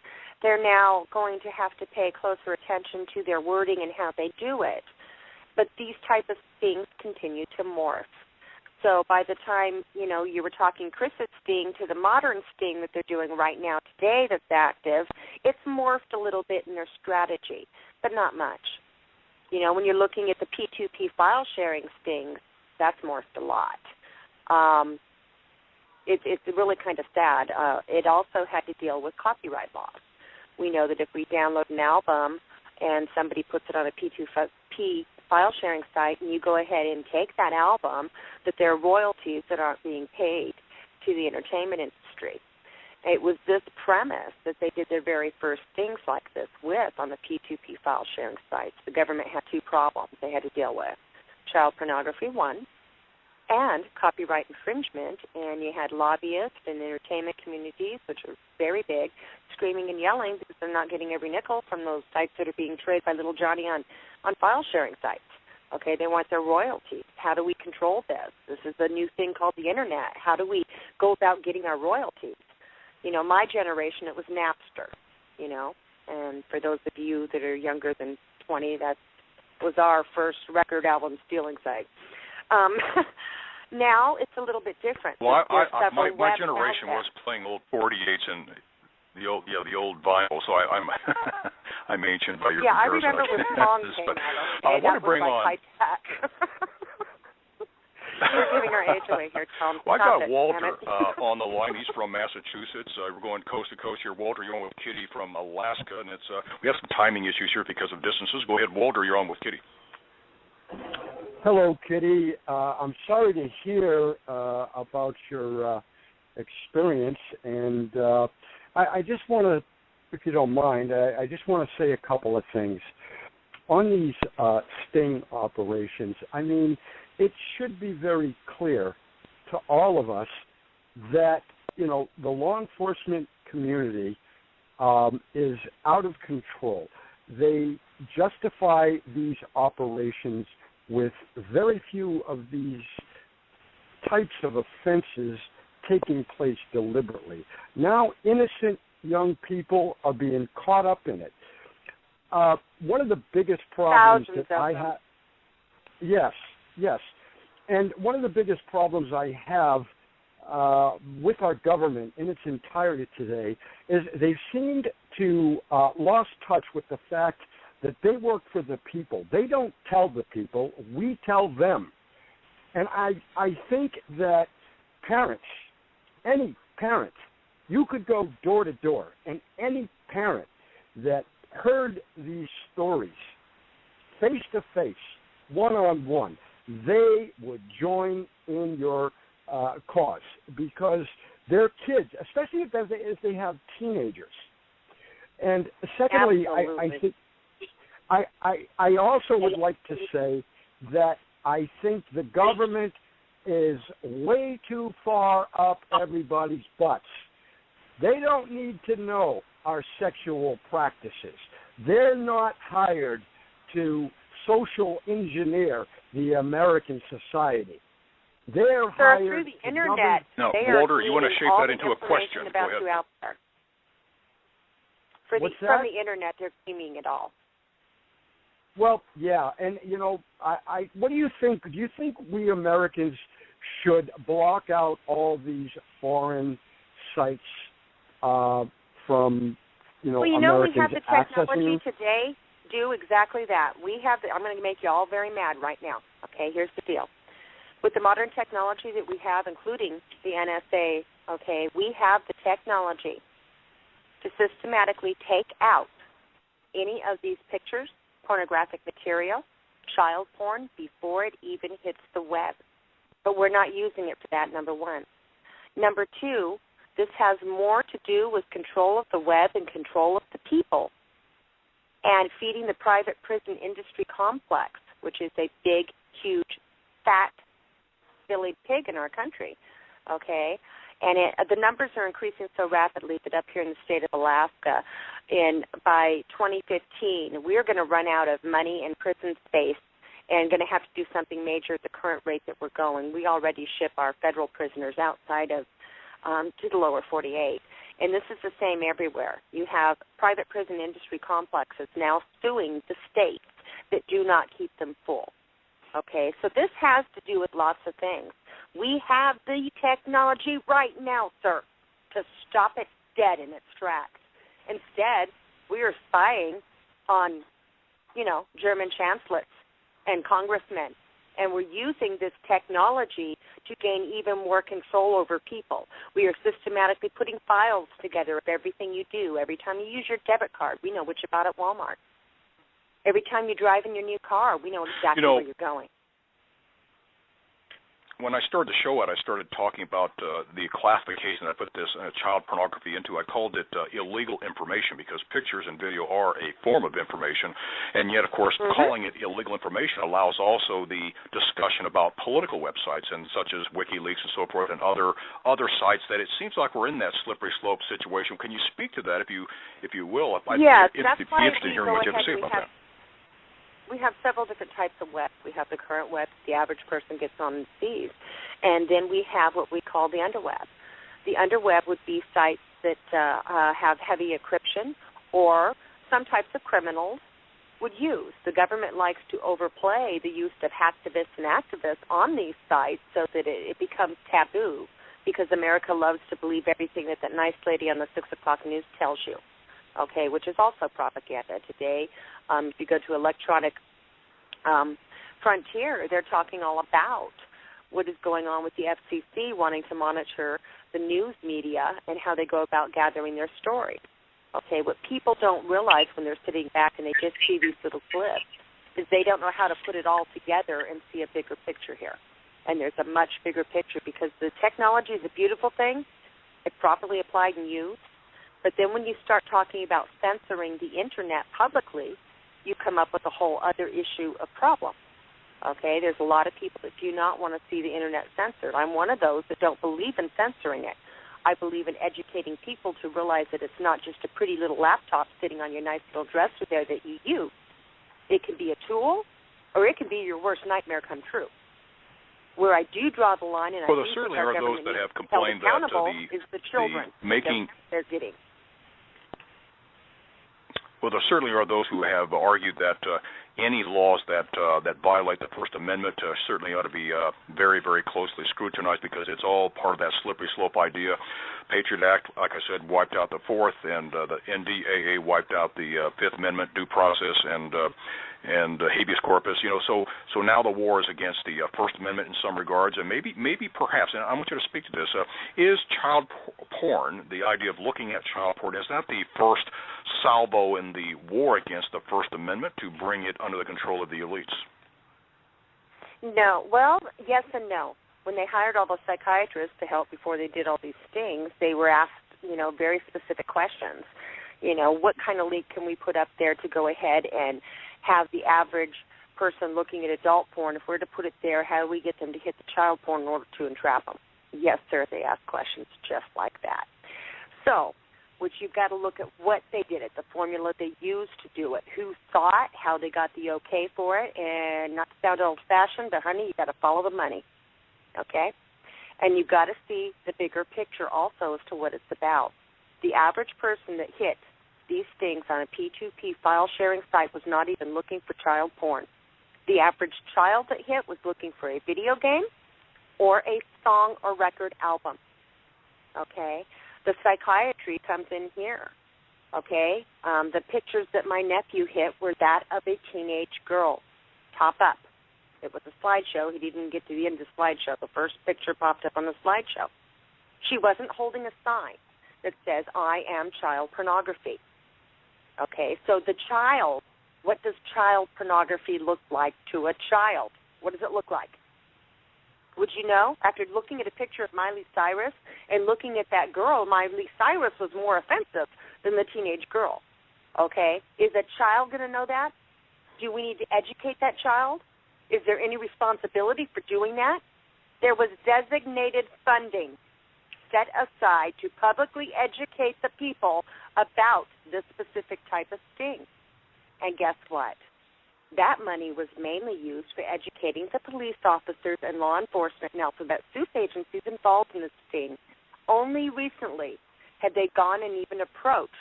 they're now going to have to pay closer attention to their wording and how they do it. But these type of stings continue to morph. So by the time, you were talking Chris's sting to the modern sting that they're doing right now today that's active, it's morphed a little bit in their strategy, but not much. When you're looking at the P2P file sharing stings, that's morphed a lot. it's really kind of sad. It also had to deal with copyright laws. We know that if we download an album and somebody puts it on a P2P file sharing site and you go ahead and take that album, that there are royalties that aren't being paid to the entertainment industry. It was this premise that they did their very first things like this with on the P2P file sharing sites. The government had two problems they had to deal with. Child pornography, one, and copyright infringement, and you had lobbyists and entertainment communities, which are very big, screaming and yelling because they're not getting every nickel from those sites that are being traded by little Johnny on file sharing sites. Okay, they want their royalties. How do we control this? This is a new thing called the Internet. How do we go about getting our royalties? You know, my generation, it was Napster, you know, and for those of you that are younger than 20, that was our first record album stealing site. Now it's a little bit different. Well, my generation was playing old 48s and the old vinyl, so I'm I'm ancient by your comparison. Yeah, I remember when songs came out. Okay, I want to bring on. High tech. You're giving our age away here, Tom. Well, I got Walter on the line. He's from Massachusetts. We're going coast to coast here. Walter, you're on with Kitty from Alaska, and it's we have some timing issues here because of distances. Go ahead, Walter. You're on with Kitty. Hello, Kitty. I'm sorry to hear about your experience, and I just want to, if you don't mind, I just want to say a couple of things. On these sting operations, I mean, it should be very clear to all of us that, you know, the law enforcement community is out of control. They justify these operations with very few of these types of offenses taking place deliberately. Now, innocent young people are being caught up in it. One of the biggest problems that I have... Yes. And one of the biggest problems I have with our government in its entirety today is they've seemed to lost touch with the fact that they work for the people. They don't tell the people. We tell them. And I think that parents, any parent, you could go door to door, and any parent that heard these stories face to face, one-on-one, they would join in your cause because their kids, especially if they have teenagers. And secondly, I think I also would like to say that I think the government is way too far up everybody's butts. They don't need to know our sexual practices. They're not hired to social engineer the American society. They're hired through the Internet. No, Walter, you want to shape that into a question. About Go ahead. you out there. From the Internet, they're claiming it all. Well, yeah, and, you know, I what do you think? Do you think we Americans should block out all these foreign sites from, you know, well, you Americans know, we have the technology accessing? today do exactly that. We have I'm going to make you all very mad right now. Okay, here's the deal. With the modern technology that we have, including the NSA, okay, we have the technology to systematically take out any of these pictures, pornographic material, child porn, before it even hits the web. But we're not using it for that, number one. Number two, this has more to do with control of the web and control of the people and feeding the private prison industry complex, which is a big, huge, fat, silly pig in our country, okay? And the numbers are increasing so rapidly that up here in the state of Alaska, by 2015, we're going to run out of money and prison space and going to have to do something major at the current rate that we're going. We already ship our federal prisoners outside of to the lower 48. And this is the same everywhere. You have private prison industry complexes now suing the states that do not keep them full. Okay, so this has to do with lots of things. We have the technology right now, sir, to stop it dead in its tracks. Instead, we are spying on, you know, German chancellors and congressmen, and we're using this technology to gain even more control over people. We are systematically putting files together of everything you do. Every time you use your debit card, we know what you bought at Walmart. Every time you drive in your new car, we know exactly where you're going. When I started the show out, I started talking about the classification I put this child pornography into. I called it illegal information because pictures and video are a form of information, and yet, of course, calling it illegal information allows also the discussion about political websites and such as WikiLeaks and so forth and other sites that it seems like we're in that slippery slope situation. Can you speak to that, if you will? Yes, that's why I'd be interested in hearing what you have to say about that. We have several different types of web. We have the current web the average person gets on and sees, and then we have what we call the underweb. The underweb would be sites that have heavy encryption or some types of criminals would use. The government likes to overplay the use of hacktivists and activists on these sites so that it becomes taboo, because America loves to believe everything that nice lady on the 6 o'clock news tells you, okay, which is also propaganda. Today, if you go to electronic frontier, they're talking all about what is going on with the FCC wanting to monitor the news media and how they go about gathering their story. Okay, what people don't realize when they're sitting back and they just see these little clips is they don't know how to put it all together and see a bigger picture here. And there's a much bigger picture, because the technology is a beautiful thing if properly applied and used. But then when you start talking about censoring the Internet publicly, you come up with a whole other issue of problem. Okay, there's a lot of people that do not want to see the Internet censored. I'm one of those that don't believe in censoring it. I believe in educating people to realize that it's not just a pretty little laptop sitting on your nice little dresser there that you use. It can be a tool, or it can be your worst nightmare come true. Where I do draw the line, and there certainly are those that have complained that is the children they're getting. Well, there certainly are those who have argued that any laws that violate the First Amendment certainly ought to be very, very closely scrutinized, because it's all part of that slippery slope idea. Patriot Act, like I said, wiped out the Fourth, and the NDAA wiped out the Fifth Amendment due process and habeas corpus. So now the war is against the First Amendment in some regards, and maybe perhaps, and I want you to speak to this, is child porn, the idea of looking at child porn, is that the first salvo in the war against the First Amendment to bring it under the control of the elites? No. Well, yes and no. When they hired all those psychiatrists to help before they did all these stings, they were asked, very specific questions. What kind of link can we put up there to go ahead and have the average person looking at adult porn, if we're to put it there, how do we get them to hit the child porn in order to entrap them? Yes, sir, they ask questions just like that. So, you've got to look at what they did it, the formula they used to do it, who saw it, how they got the okay for it, and not to sound old-fashioned, but, honey, you've got to follow the money, okay? And you've got to see the bigger picture also as to what it's about. The average person that hit these stings on a P2P file-sharing site was not even looking for child porn. The average child that hit was looking for a video game or a song or record album, okay? The psychiatry comes in here, okay? The pictures that my nephew hit were that of a teenage girl, top up. It was a slideshow. He didn't get to the end of the slideshow. The first picture popped up on the slideshow. She wasn't holding a sign that says, I am child pornography. Okay, so the child, what does child pornography look like to a child? What does it look like? Would you know? After looking at a picture of Miley Cyrus and looking at that girl, Miley Cyrus was more offensive than the teenage girl. Okay, is a child going to know that? Do we need to educate that child? Is there any responsibility for doing that? There was designated funding set aside to publicly educate the people about this specific type of sting. And guess what? That money was mainly used for educating the police officers and law enforcement and alphabet soup agencies involved in this sting. Only recently had they gone and even approached,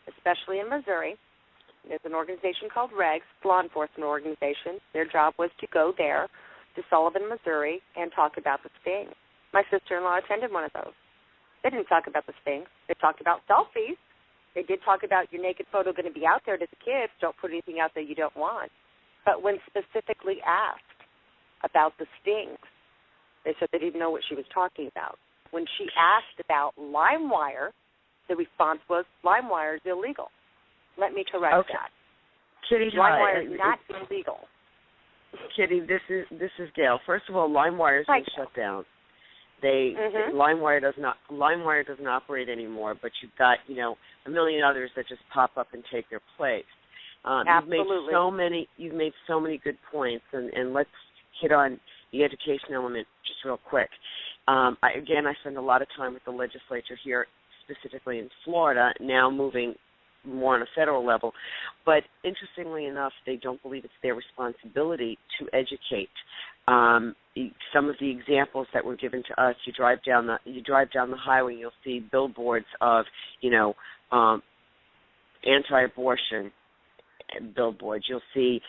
especially in Missouri, there's an organization called REGS, law enforcement organization. Their job was to go there to Sullivan, Missouri, and talk about the sting. My sister-in-law attended one of those. They didn't talk about the sting. They talked about selfies. They did talk about your naked photo going to be out there to the kids. Don't put anything out there you don't want. But when specifically asked about the stings, They said they didn't know what she was talking about. When she asked about LimeWire, the response was, LimeWire is illegal. Let me correct that. Kitty, LimeWire is not illegal. Kitty, this is Gail. First of all, LimeWire has been shut down. LimeWire doesn't operate anymore, but you've got a million others that just pop up and take their place. Absolutely. You've made so many good points, and let's hit on the education element just real quick. I spend a lot of time with the legislature here, specifically in Florida, now moving more on a federal level. But interestingly enough, they don't believe it's their responsibility to educate. Some of the examples that were given to us, you drive down the highway, you'll see billboards of, anti-abortion billboards. You'll see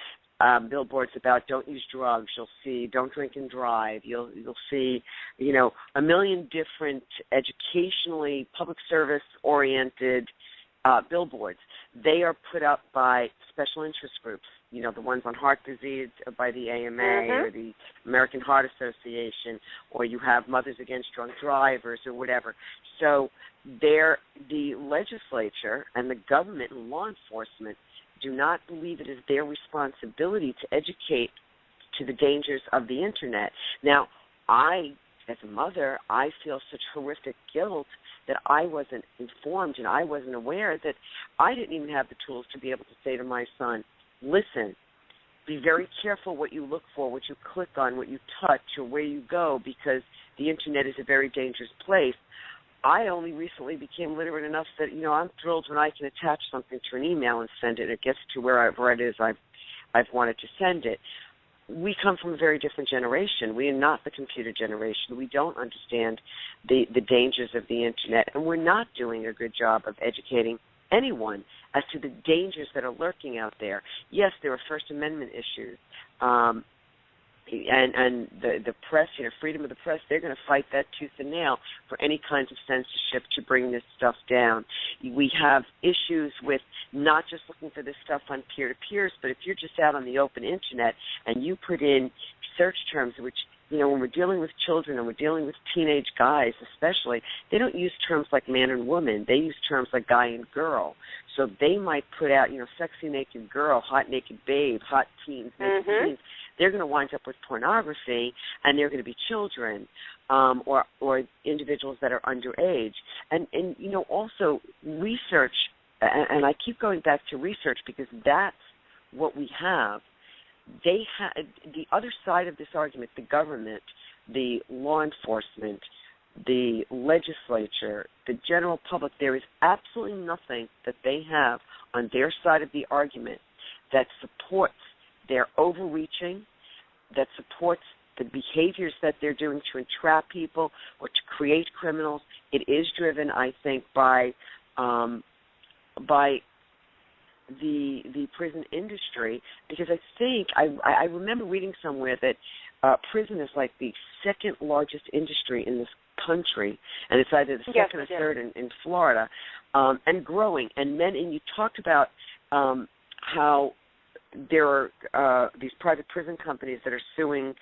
billboards about don't use drugs. You'll see don't drink and drive. You'll see, a million different educationally, public service oriented billboards. They are put up by special interest groups, the ones on heart disease by the AMA or the American Heart Association, or you have Mothers Against Drunk Drivers or whatever. So the legislature and the government and law enforcement do not believe it is their responsibility to educate to the dangers of the Internet. Now, as a mother, I feel such horrific guilt that I wasn't informed and I wasn't aware that I didn't even have the tools to be able to say to my son, listen, be very careful what you look for, what you click on, what you touch, or where you go, because the Internet is a very dangerous place. I only recently became literate enough that, I'm thrilled when I can attach something to an email and send it. And it gets to wherever it is I've wanted to send it. We come from a very different generation. We are not the computer generation. We don't understand the dangers of the Internet, and we're not doing a good job of educating anyone as to the dangers that are lurking out there. Yes, there are First Amendment issues, and the press, freedom of the press, they're going to fight that tooth and nail for any kinds of censorship to bring this stuff down. We have issues with not just looking for this stuff on peer-to-peers, but if you're just out on the open Internet and you put in search terms, which, when we're dealing with children and we're dealing with teenage guys especially, they don't use terms like man and woman. They use terms like guy and girl. So they might put out, sexy naked girl, hot naked babe, hot teens, naked teens. They're going to wind up with pornography, and they're going to be children or individuals that are underage. And also research, and I keep going back to research because that's what we have. The other side of this argument, the government, the law enforcement, the legislature, the general public, there is absolutely nothing that they have on their side of the argument that supports their overreaching, that supports the behaviors that they're doing to entrap people or to create criminals. It is driven, I think, by the prison industry, because I think I remember reading somewhere that prison is like the second largest industry in this country, and it's either the second or third in Florida, and growing. And you talked about how there are these private prison companies that are suing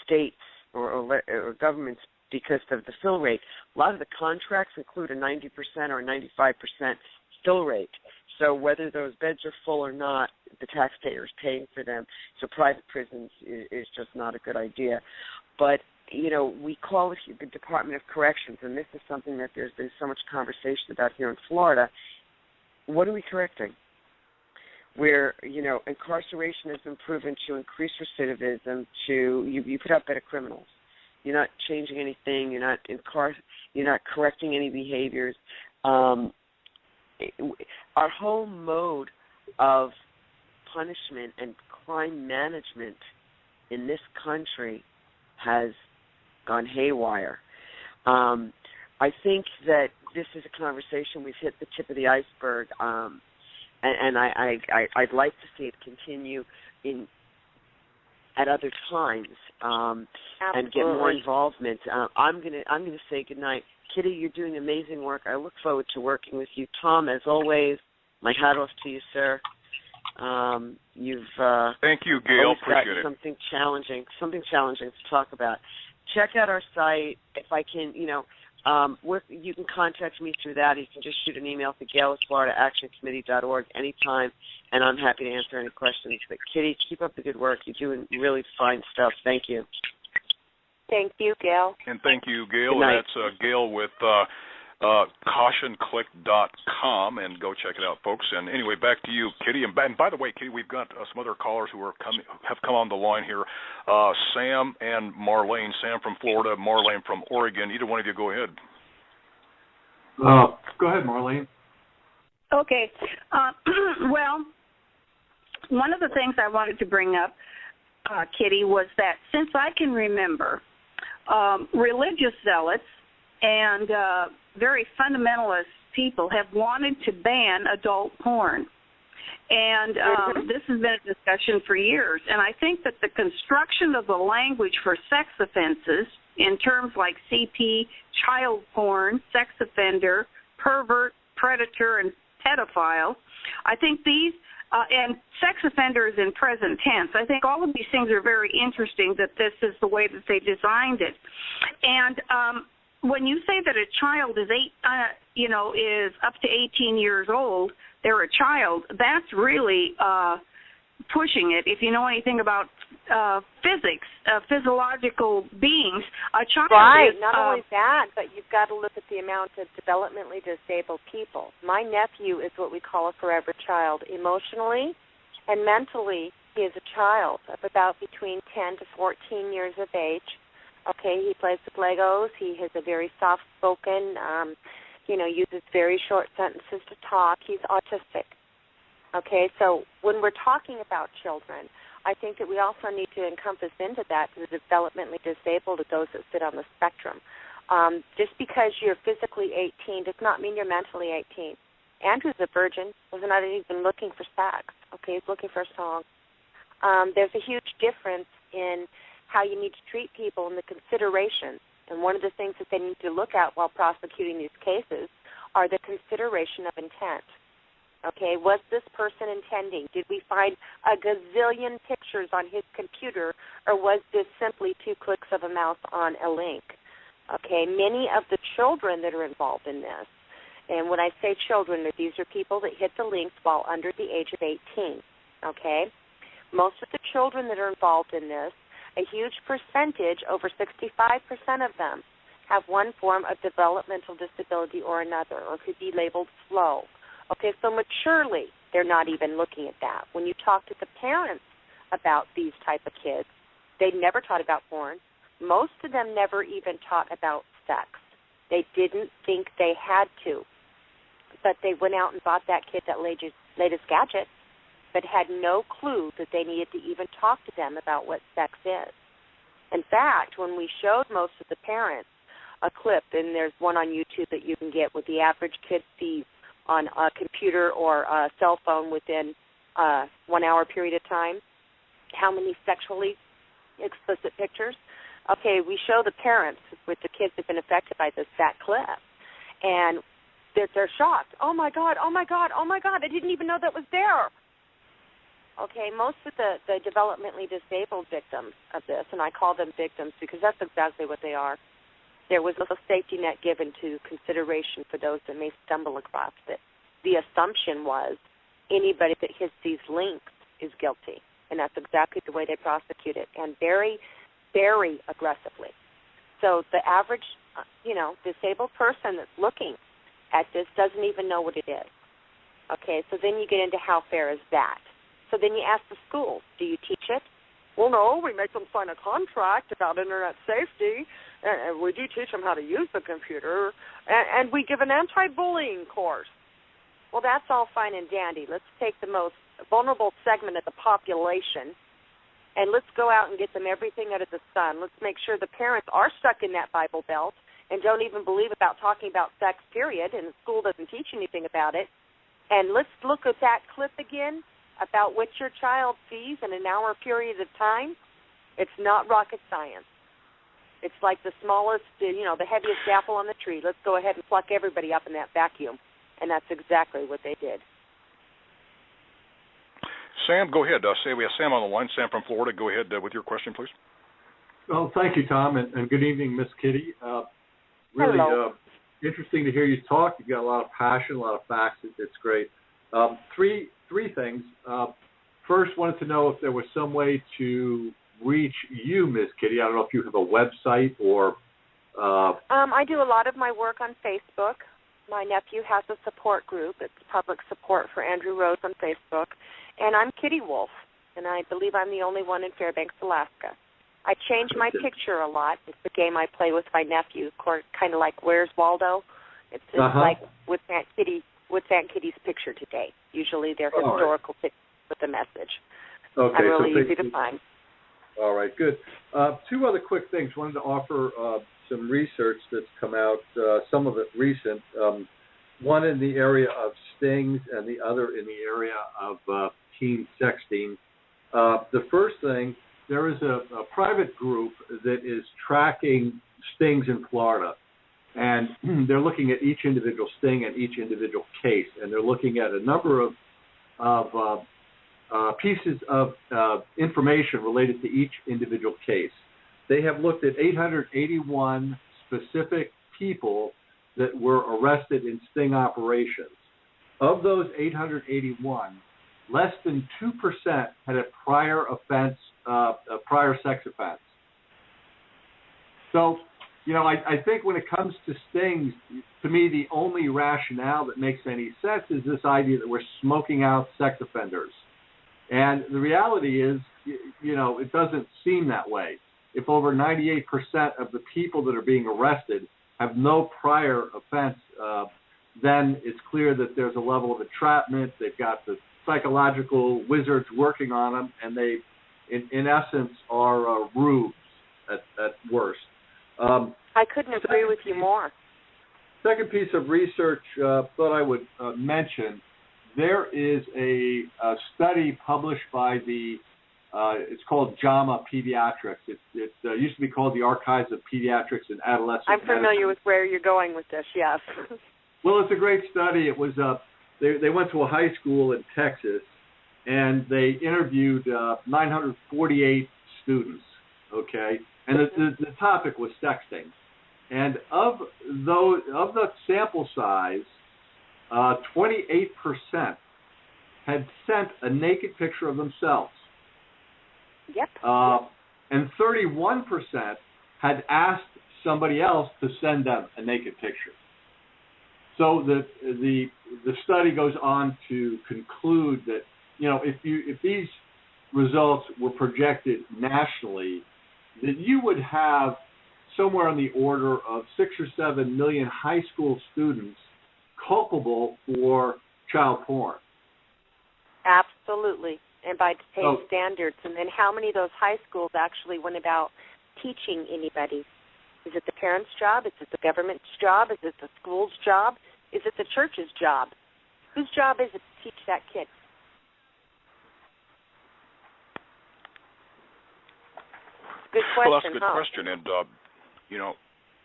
states or governments because of the fill rate. A lot of the contracts include a 90% or a 95% fill rate. So whether those beds are full or not, the taxpayer is paying for them. So private prisons is just not a good idea. But, we call it the Department of Corrections, and this is something that there's been so much conversation about here in Florida. What are we correcting? Where, incarceration has been proven to increase recidivism, you put out better criminals. You're not changing anything. You're not correcting any behaviors. Our whole mode of punishment and crime management in this country has gone haywire. I think that this is a conversation. We've hit the tip of the iceberg, and I'd like to see it continue at other times and get more involvement. I'm gonna say goodnight. Kitty, you're doing amazing work. I look forward to working with you. Tom, as always, my hat off to you, sir. You've thank you, Gail. Appreciate it. Something challenging to talk about. check out our site. If I can, you can contact me through that. You can just shoot an email to gail@floridaactioncommittee.org anytime, and I'm happy to answer any questions. But, Kitty, keep up the good work. You're doing really fine stuff. Thank you. Thank you, Gail. And thank you, Gail. Good night. And that's Gail with cautionclick.com, and go check it out, folks. And anyway, back to you, Kitty. And by the way, Kitty, we've got some other callers who have come on the line here. Sam and Marlene. Sam from Florida, Marlene from Oregon. Either one of you, go ahead. Go ahead, Marlene. Okay. Well, one of the things I wanted to bring up, Kitty, was that since I can remember, religious zealots and very fundamentalist people have wanted to ban adult porn. And this has been a discussion for years. And I think that the construction of the language for sex offenses in terms like CP, child porn, sex offender, pervert, predator, and pedophile, I think these, and sex offenders in present tense, I think all of these things are very interesting that this is the way that they designed it. And when you say that a child is is up to 18 years old, they're a child, that's really pushing it. If you know anything about physics, physiological beings, a child right. is... Not only that, but you've got to look at the amount of developmentally disabled people. My nephew is what we call a forever child. Emotionally and mentally, he is a child of about between 10 to 14 years of age. Okay, he plays with Legos. He has a very soft-spoken, uses very short sentences to talk. He's autistic. Okay, so when we're talking about children, I think that we also need to encompass into that the developmentally disabled, those that sit on the spectrum. Just because you're physically 18 does not mean you're mentally 18. Andrew's a virgin. Was not even looking for sex. Okay, he's looking for a song. There's a huge difference in how you need to treat people and the considerations. And one of the things that they need to look at while prosecuting these cases are the consideration of intent. Okay, was this person intending? Did we find a gazillion pictures on his computer, or was this simply 2 clicks of a mouse on a link? Okay, many of the children that are involved in this, and when I say children, these are people that hit the links while under the age of 18. Okay, most of the children that are involved in this, a huge percentage, over 65% of them, have one form of developmental disability or another, or could be labeled slow. Okay, so maturely, they're not even looking at that. When you talk to the parents about these type of kids, they never taught about porn. Most of them never even taught about sex. They didn't think they had to. But they went out and bought that kid that latest gadget, but had no clue that they needed to even talk to them about what sex is. In fact, when we showed most of the parents a clip, and there's one on YouTube that you can get, what the average kid sees on a computer or a cell phone within a 1 hour period of time, how many sexually explicit pictures. Okay, we show the parents with the kids that have been affected by that clip, and they're shocked. Oh, my God, oh, my God, oh, my God, I didn't even know that was there. Okay, most of the developmentally disabled victims of this, and I call them victims because that's exactly what they are, there was a safety net given to consideration for those that may stumble across it. The assumption was anybody that hits these links is guilty, and that's exactly the way they prosecute it, and very, very aggressively. So the average, disabled person that's looking at this doesn't even know what it is. Okay, so then you get into how fair is that. So then you ask the school, do you teach it? Well, no, we make them sign a contract about Internet safety, and we do teach them how to use the computer, and we give an anti-bullying course. Well, that's all fine and dandy. Let's take the most vulnerable segment of the population, and let's go out and get them everything under the sun. Let's make sure the parents are stuck in that Bible Belt and don't even believe about talking about sex, period, and the school doesn't teach anything about it. And let's look at that clip again about what your child sees in an hour period of time. It's not rocket science. It's like the smallest, the heaviest apple on the tree. Let's go ahead and pluck everybody up in that vacuum. And that's exactly what they did. Sam, go ahead. We have Sam on the line. Sam from Florida. Go ahead with your question, please. Well, thank you, Tom, and good evening, Miss Kitty. Really interesting to hear you talk. You've got a lot of passion, a lot of facts. It's great. Three things. First, wanted to know if there was some way to reach you, Miss Kitty. I don't know if you have a website or... I do a lot of my work on Facebook. My nephew has a support group. It's public support for Andrew Rose on Facebook. And I'm Kitty Wolf, and I believe I'm the only one in Fairbanks, Alaska. I change my picture a lot. It's the game I play with my nephew, kind of like Where's Waldo? It's like with Aunt Kitty's picture today. Usually they're historical pictures with a message. Okay, I'm really easy to find. All right, good. Two other quick things. Wanted to offer some research that's come out, some of it recent, one in the area of stings and the other in the area of teen sexting. The first thing, there is a private group that is tracking stings in Florida, and they're looking at each individual sting and each individual case, and they're looking at a number of pieces of information related to each individual case. They have looked at 881 specific people that were arrested in sting operations. Of those 881, less than 2% had a prior offense, a prior sex offense. So, I think when it comes to stings, to me, the only rationale that makes any sense is this idea that we're smoking out sex offenders. And the reality is, it doesn't seem that way. If over 98% of the people that are being arrested have no prior offense, then it's clear that there's a level of entrapment. They've got the psychological wizards working on them, and they, in essence, are rubes at worst. I couldn't agree with you more. Second piece of research thought I would mention, there is a study published by it's called JAMA Pediatrics. It used to be called the Archives of Pediatrics and Adolescent I'm familiar with where you're going with this, yes. Well, it's a great study. It was they went to a high school in Texas, and they interviewed 948 students, okay? And the topic was sexting. And of the sample size, 28% had sent a naked picture of themselves. Yep. And 31% had asked somebody else to send them a naked picture. So the study goes on to conclude that if these results were projected nationally, that you would have somewhere on the order of 6 or 7 million high school students culpable for child porn. Absolutely, and by today's standards. And then how many of those high schools actually went about teaching anybody? Is it the parents' job? Is it the government's job? Is it the school's job? Is it the church's job? Whose job is it to teach that kid? Good question, well, that's a good question, and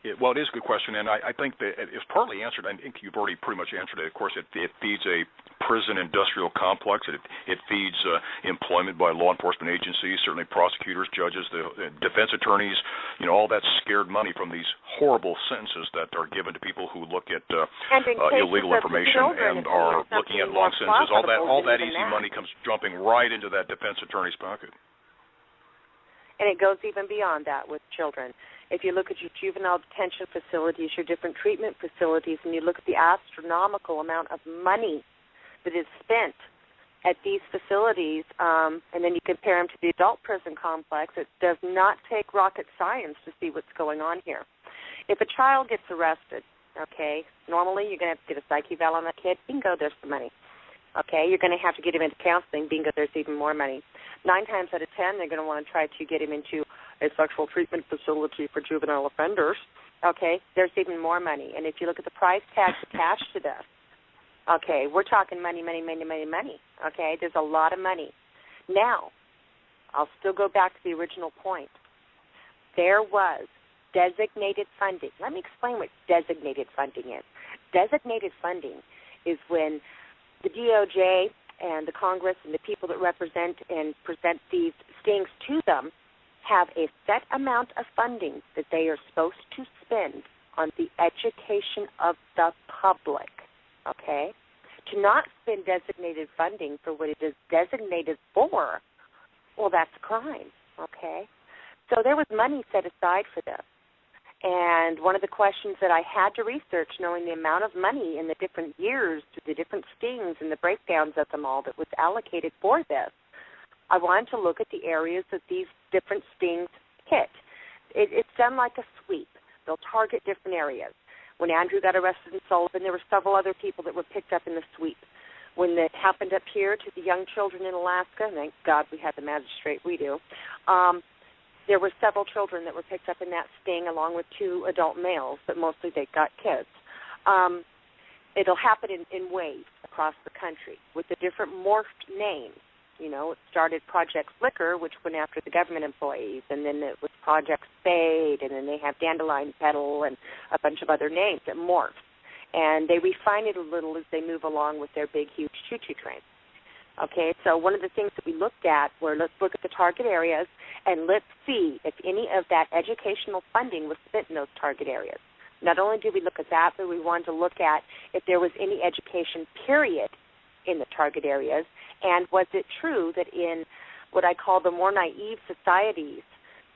it is a good question, and I think that it's partly answered. I think you've already pretty much answered it. Of course, it feeds a prison industrial complex. It feeds employment by law enforcement agencies, certainly prosecutors, judges, the defense attorneys. All that scared money from these horrible sentences that are given to people who look at illegal information and are looking at long sentences. All that easy money comes jumping right into that defense attorney's pocket. And it goes even beyond that with children. If you look at your juvenile detention facilities, your different treatment facilities, and you look at the astronomical amount of money that is spent at these facilities, and then you compare them to the adult prison complex, it does not take rocket science to see what's going on here. If a child gets arrested, normally you're going to have to get a psych eval on that kid. Bingo, there's the money. You're going to have to get him into counseling. Bingo, there's even more money. 9 times out of 10, they're going to want to try to get him into a sexual treatment facility for juvenile offenders. There's even more money. And if you look at the price tags attached to this, we're talking money. There's a lot of money. Now, I'll still go back to the original point. There was designated funding. Let me explain what designated funding is. Designated funding is when the DOJ and the Congress and the people that represent and present these stings to them have a set amount of funding that they are supposed to spend on the education of the public, okay? To not spend designated funding for what it is designated for, well, that's a crime, okay? So there was money set aside for this. And one of the questions that I had to research, knowing the amount of money in the different years, the different stings and the breakdowns of them all that was allocated for this, I wanted to look at the areas that these different stings hit. It's done like a sweep. They'll target different areas. When Andrew got arrested in Sullivan, there were several other people that were picked up in the sweep. When it happened up here to the young children in Alaska, thank God we had the magistrate, we do, there were several children that were picked up in that sting along with 2 adult males, but mostly they got kids. It'll happen in waves across the country with the different morphed names. You know, it started Project Flicker, which went after the government employees, and then it was Project Spade, and then they have Dandelion Petal and a bunch of other names that morph. And they refine it a little as they move along with their big, huge choo-choo trains. Okay, so one of the things that we looked at were, let's look at the target areas, and let's see if any of that educational funding was spent in those target areas. Not only did we look at that, but we wanted to look at if there was any education, period, in the target areas, and was it true that in what I call the more naive societies,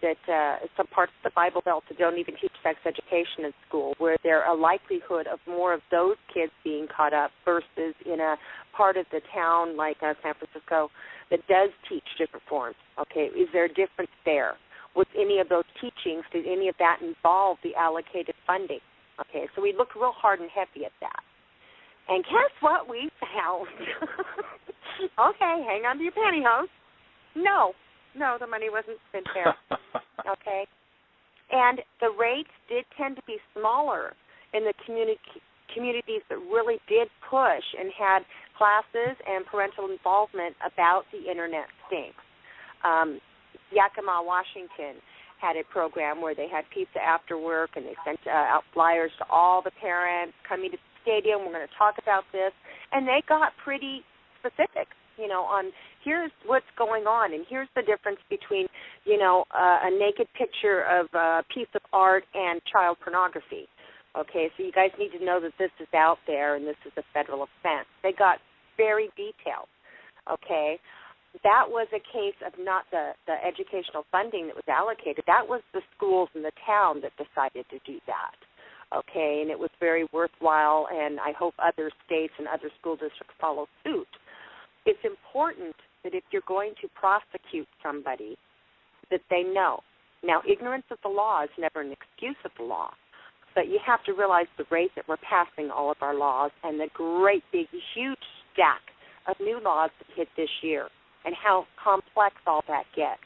that some parts of the Bible Belt that don't even teach sex education in school, where there a likelihood of more of those kids being caught up versus in a part of the town like San Francisco that does teach different forms. Okay, is there a difference there? Was any of those teachings, did any of that involve the allocated funding? Okay, so we looked real hard and heavy at that. And guess what we found? Okay, hang on to your pantyhose. No, the money wasn't spent there. Okay? And the rates did tend to be smaller in the communities that really did push and had classes and parental involvement about the Internet stinks. Yakima, Washington had a program where they had pizza after work, and they sent out flyers to all the parents coming to the stadium. We're going to talk about this. And they got pretty specific, you know, on here's what's going on, and here's the difference between, you know, a naked picture of a piece of art and child pornography. Okay, so you guys need to know that this is out there and this is a federal offense. They got very detailed, okay? That was a case of not the educational funding that was allocated. That was the schools in the town that decided to do that, okay? And it was very worthwhile, and I hope other states and other school districts follow suit. It's important that if you're going to prosecute somebody, that they know. Now, ignorance of the law is never an excuse of the law, but you have to realize the rate that we're passing all of our laws and the great, big, huge stack of new laws that hit this year and how complex all that gets.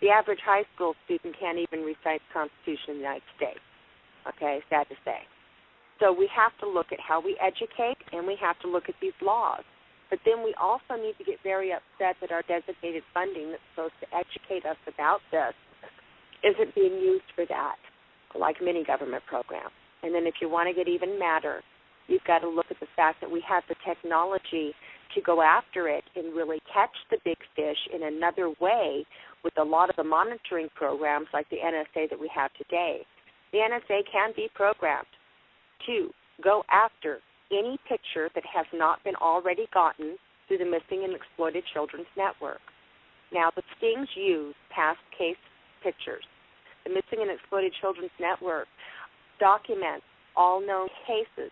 The average high school student can't even recite the Constitution of the United States. Okay, sad to say. So we have to look at how we educate, and we have to look at these laws. But then we also need to get very upset that our designated funding that's supposed to educate us about this isn't being used for that, like many government programs. And then if you want to get even madder, you've got to look at the fact that we have the technology to go after it and really catch the big fish in another way with a lot of the monitoring programs like the NSA that we have today. The NSA can be programmed to go after any picture that has not been already gotten through the Missing and Exploited Children's Network. Now, the stings use past case pictures. The Missing and Exploited Children's Network documents all known cases,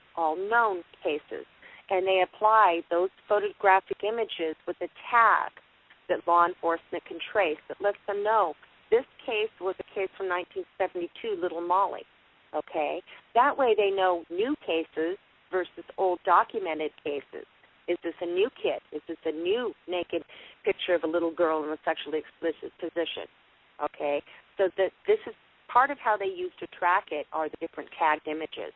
and they apply those photographic images with a tag that law enforcement can trace that lets them know this case was a case from 1972, Little Molly, okay? That way they know new cases versus old documented cases. Is this a new kid? Is this a new naked picture of a little girl in a sexually explicit position? Okay, so this is part of how they use to track it are the different tagged images.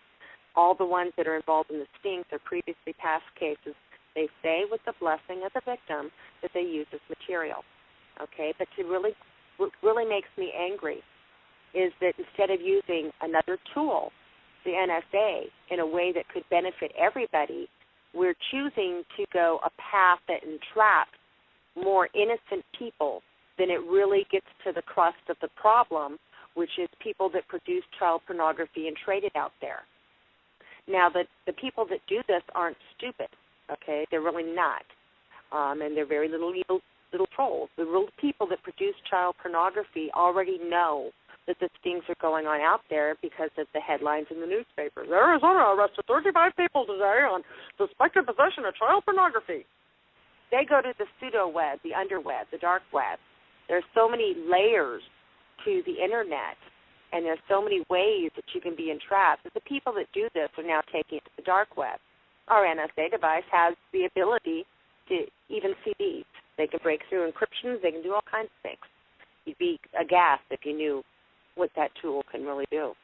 All the ones that are involved in the stings are previously past cases. They say with the blessing of the victim that they use as material. Okay, but what really makes me angry is that instead of using another tool, the NSA, in a way that could benefit everybody, we're choosing to go a path that entraps more innocent people then it really gets to the crust of the problem, which is people that produce child pornography and trade it out there. Now, the people that do this aren't stupid, okay? They're really not. And they're very little evil little trolls. The real people that produce child pornography already know that the stings are going on out there because of the headlines in the newspapers. Arizona arrested 35 people today on suspected possession of child pornography. They go to the pseudo-web, the underweb, the dark web. There's so many layers to the Internet, and there's so many ways that you can be entrapped, that the people that do this are now taking it to the dark web. Our NSA device has the ability to even see these. They can break through encryptions. They can do all kinds of things. You'd be aghast if you knew what that tool can really do.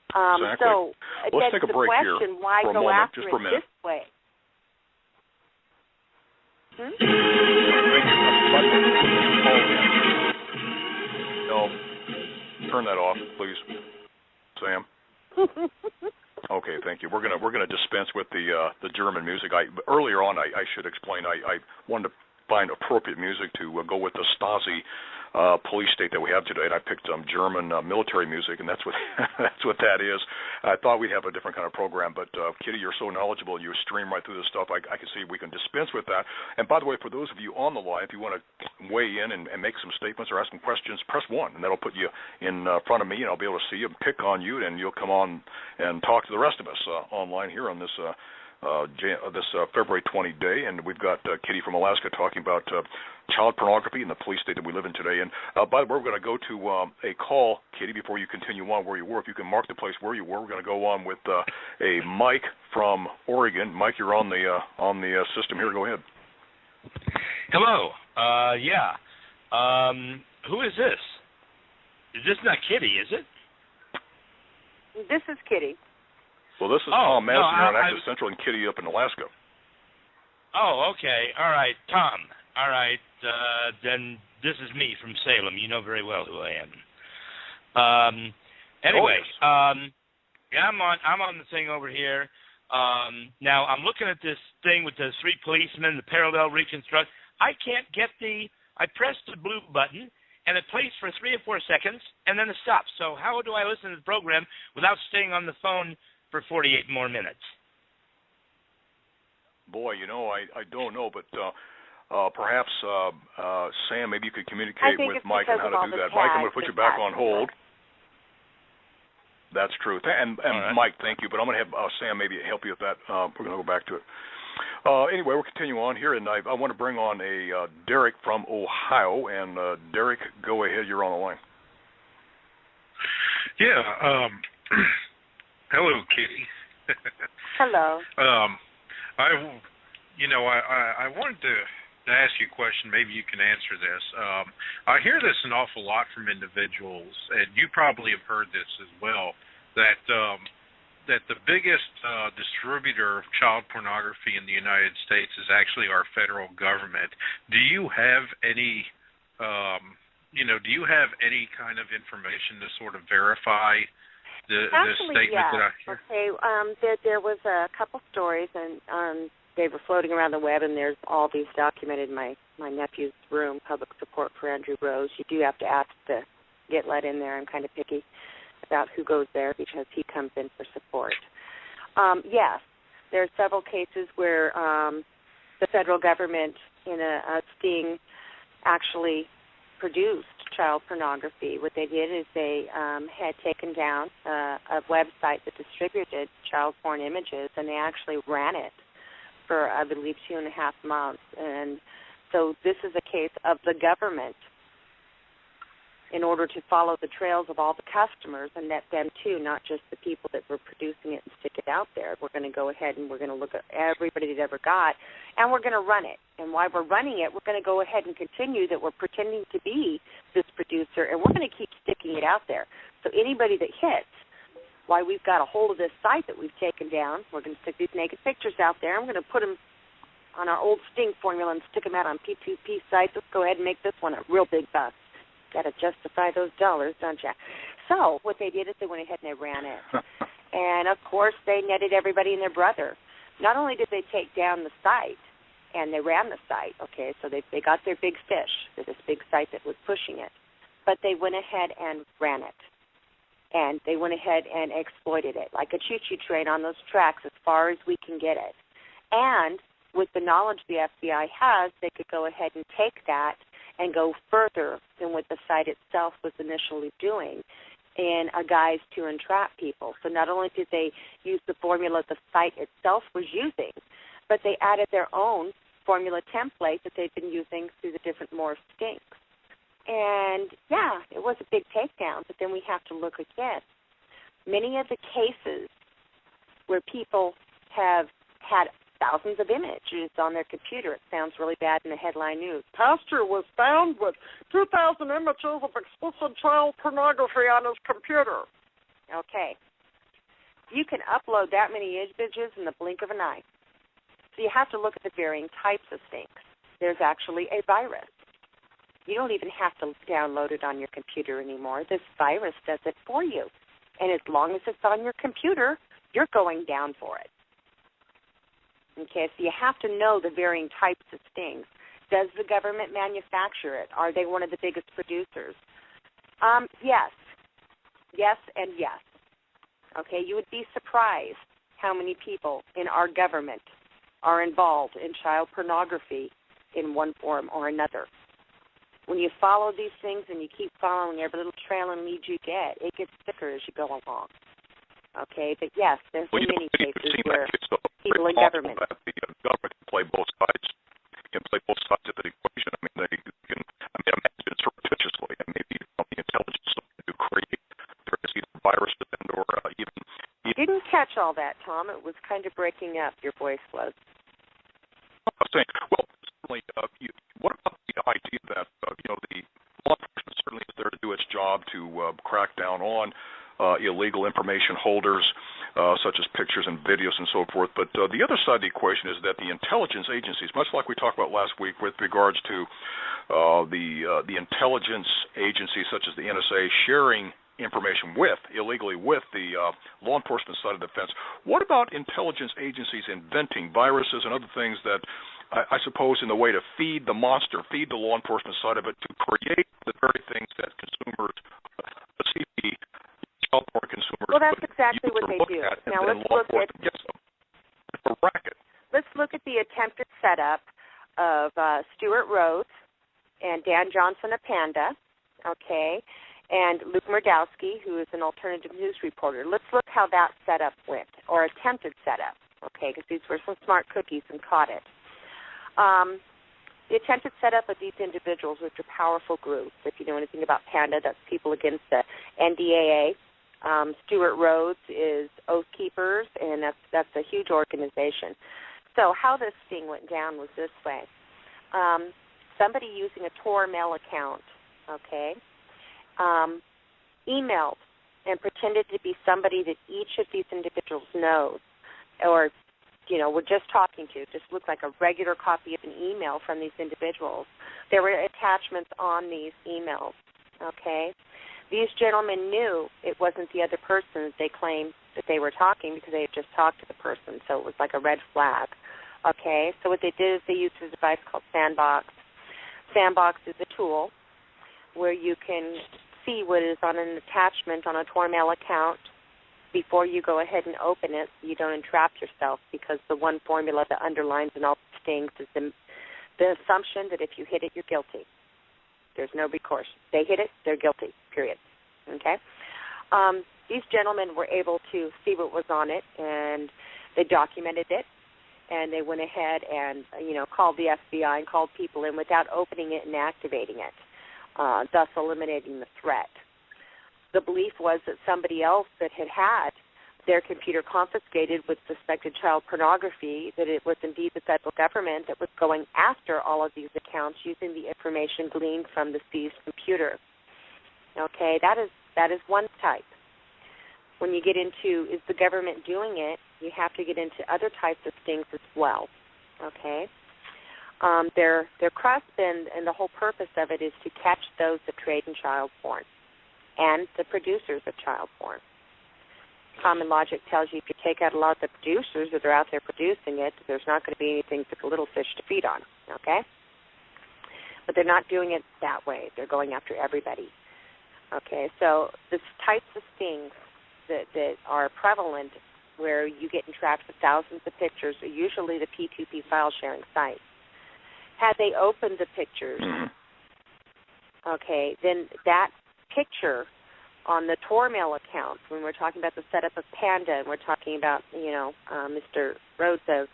Exactly. So let's take a break here why for a go moment, after just for a minute. This way? No, turn that off, please, Sam. Okay, thank you. We're gonna dispense with the German music. Earlier on, I should explain. I wanted to find appropriate music to go with the Stasi police state that we have today, and I picked German military music, and that's what that's what that is. I thought we'd have a different kind of program, but Kitty, you're so knowledgeable, and you stream right through this stuff. I can see we can dispense with that. And by the way, for those of you on the line, if you want to weigh in and make some statements or ask some questions, press 1, and that'll put you in front of me, and I'll be able to see you and pick on you, and you'll come on and talk to the rest of us online here on this February 20 day, and we've got Kitty from Alaska talking about child pornography in the police state that we live in today. And by the way, we're going to go to a call, Kitty, before you continue on where you were. If you can mark the place where you were, we're going to go on with a Mike from Oregon. Mike, you're on the system here. Go ahead. Hello. Who is this? Is this not Kitty, is it? This is Kitty. Well, this is Tom Madsen here on Access Central and Kitty up in Alaska. Oh, okay. All right, Tom. All right, then this is me from Salem. You know very well who I am. Anyway, yeah, I'm on the thing over here. Now I'm looking at this thing with the 3 policemen, the parallel reconstruct. I can't get I pressed the blue button, and it plays for 3 or 4 seconds, and then it stops. So how do I listen to the program without staying on the phone for 48 more minutes? Boy, I don't know, but perhaps, Sam, maybe you could communicate with Mike on how to do that. Mike, I'm going to put you back on hold. That's true. And right. Mike, thank you, but I'm going to have Sam maybe help you with that. We're going to go back to it. Anyway, we'll continue on here, and I want to bring on a Derek from Ohio. And Derek, go ahead. You're on the line. Yeah. Hello, Kitty. Hello. I wanted to ask you a question. Maybe you can answer this. I hear this an awful lot from individuals, and you probably have heard this as well, that the biggest distributor of child pornography in the United States is actually our federal government. Do you have any, do you have any kind of information to sort of verify the statement that I hear? Okay, there was a couple stories, and they were floating around the web, and there's all these documented in my nephew's room, Public Support for Andrew Rose. You do have to ask to get let in there. I'm kind of picky about who goes there because he comes in for support. Yes, there are several cases where the federal government in a sting actually produced child pornography. What they did is they had taken down a website that distributed child porn images, and they actually ran it for, I believe, 2.5 months. And so this is a case of the government, in order to follow the trails of all the customers and net them too, not just the people that were producing it and stick it out there. We're going to go ahead and we're going to look at everybody that ever got, and we're going to run it. And while we're running it, we're going to go ahead and continue that we're pretending to be this producer, and we're going to keep sticking it out there. So anybody that hits, why we've got a hold of this site that we've taken down, we're going to stick these naked pictures out there. I'm going to put them on our old Sting formula and stick them out on P2P sites. Let's go ahead and make this one a real big bust. Got to justify those dollars, don't you? So what they did is they went ahead and they ran it. And, of course, they netted everybody and their brother. Not only did they take down the site, and they ran the site. Okay, so they got their big fish, this big site that was pushing it, but they went ahead and ran it. And they went ahead and exploited it like a choo-choo train on those tracks as far as we can get it. And with the knowledge the FBI has, they could go ahead and take that and go further than what the site itself was initially doing in a guise to entrap people. So not only did they use the formula the site itself was using, but they added their own formula template that they've been using through the different morph stinks. And, yeah, it was a big takedown, but then we have to look again. Many of the cases where people have had thousands of images on their computer, it sounds really bad in the headline news. Pastor was found with 2,000 images of explicit child pornography on his computer. Okay. You can upload that many images in the blink of an eye. So you have to look at the varying types of stinks. There's actually a virus. You don't even have to download it on your computer anymore. This virus does it for you. And as long as it's on your computer, you're going down for it. Okay, so you have to know the varying types of stings. Does the government manufacture it? Are they one of the biggest producers? Yes. Yes and yes. Okay, you would be surprised how many people in our government are involved in child pornography in one form or another. When you follow these things and you keep following every little trail and lead you get, it gets thicker as you go along. Okay, but yes, there's been many cases where people in government. The government can play both sides. Can play both sides of the equation. I mean, they can. I mean, imagine it surreptitiously, and maybe from the intelligence to create there is either virus or even. Didn't catch all that, Tom. It was kind of breaking up. Your voice was. I was saying, well, certainly. What about the idea that the law enforcement certainly is there to do its job to crack down on illegal information holders, such as pictures and videos and so forth. But the other side of the equation is that the intelligence agencies, much like we talked about last week with regards to the intelligence agencies such as the NSA sharing information illegally with the law enforcement side of the fence, what about intelligence agencies inventing viruses and other things that I suppose in the way to feed the monster, feed the law enforcement side of it to create the very things that consumers, the child porn consumers. Well, that's exactly what they do. Now let's look at the attempted setup of Stuart Rhodes and Dan Johnson of Panda, okay, and Luke Murdowski, who is an alternative news reporter. Let's look how that setup went, or attempted setup, okay, because these were some smart cookies and caught it. The attempted setup of these individuals, which are powerful groups. If you know anything about Panda, that's People Against the NDAA. Stuart Rhodes is Oath Keepers, and that's a huge organization. So how this thing went down was this way. Somebody using a Tor mail account, okay, emailed and pretended to be somebody that each of these individuals knows or we're just talking to, just looked like a regular copy of an email from these individuals. There were attachments on these emails, okay? These gentlemen knew it wasn't the other person they claimed that they were talking because they had just talked to the person, so it was like a red flag, okay? So what they did is they used a device called Sandbox. Sandbox is a tool where you can see what is on an attachment on a Tor mail account before you go ahead and open it so you don't entrap yourself, because the one formula that underlines in all stings is the assumption that if you hit it, you're guilty. There's no recourse. They hit it, they're guilty, period. Okay? These gentlemen were able to see what was on it, and they documented it, and they went ahead and, called the FBI and called people in without opening it and activating it, thus eliminating the threat. The belief was that somebody else that had their computer confiscated with suspected child pornography, that it was indeed the federal government that was going after all of these accounts using the information gleaned from the seized computer. Okay, that is one type. When you get into, is the government doing it, you have to get into other types of things as well. Okay? Their crust and the whole purpose of it is to catch those that trade in child porn and the producers of child porn. common logic tells you if you take out a lot of the producers that are out there producing it, there's not going to be anything for the little fish to feed on, okay? But they're not doing it that way. They're going after everybody, okay? So the types of stings that are prevalent where you get entrapped with thousands of pictures are usually the P2P file sharing sites. Had they opened the pictures, okay, then that picture on the Tormail account, when we're talking about the setup of Panda, and we're talking about, Mr. Rhodes of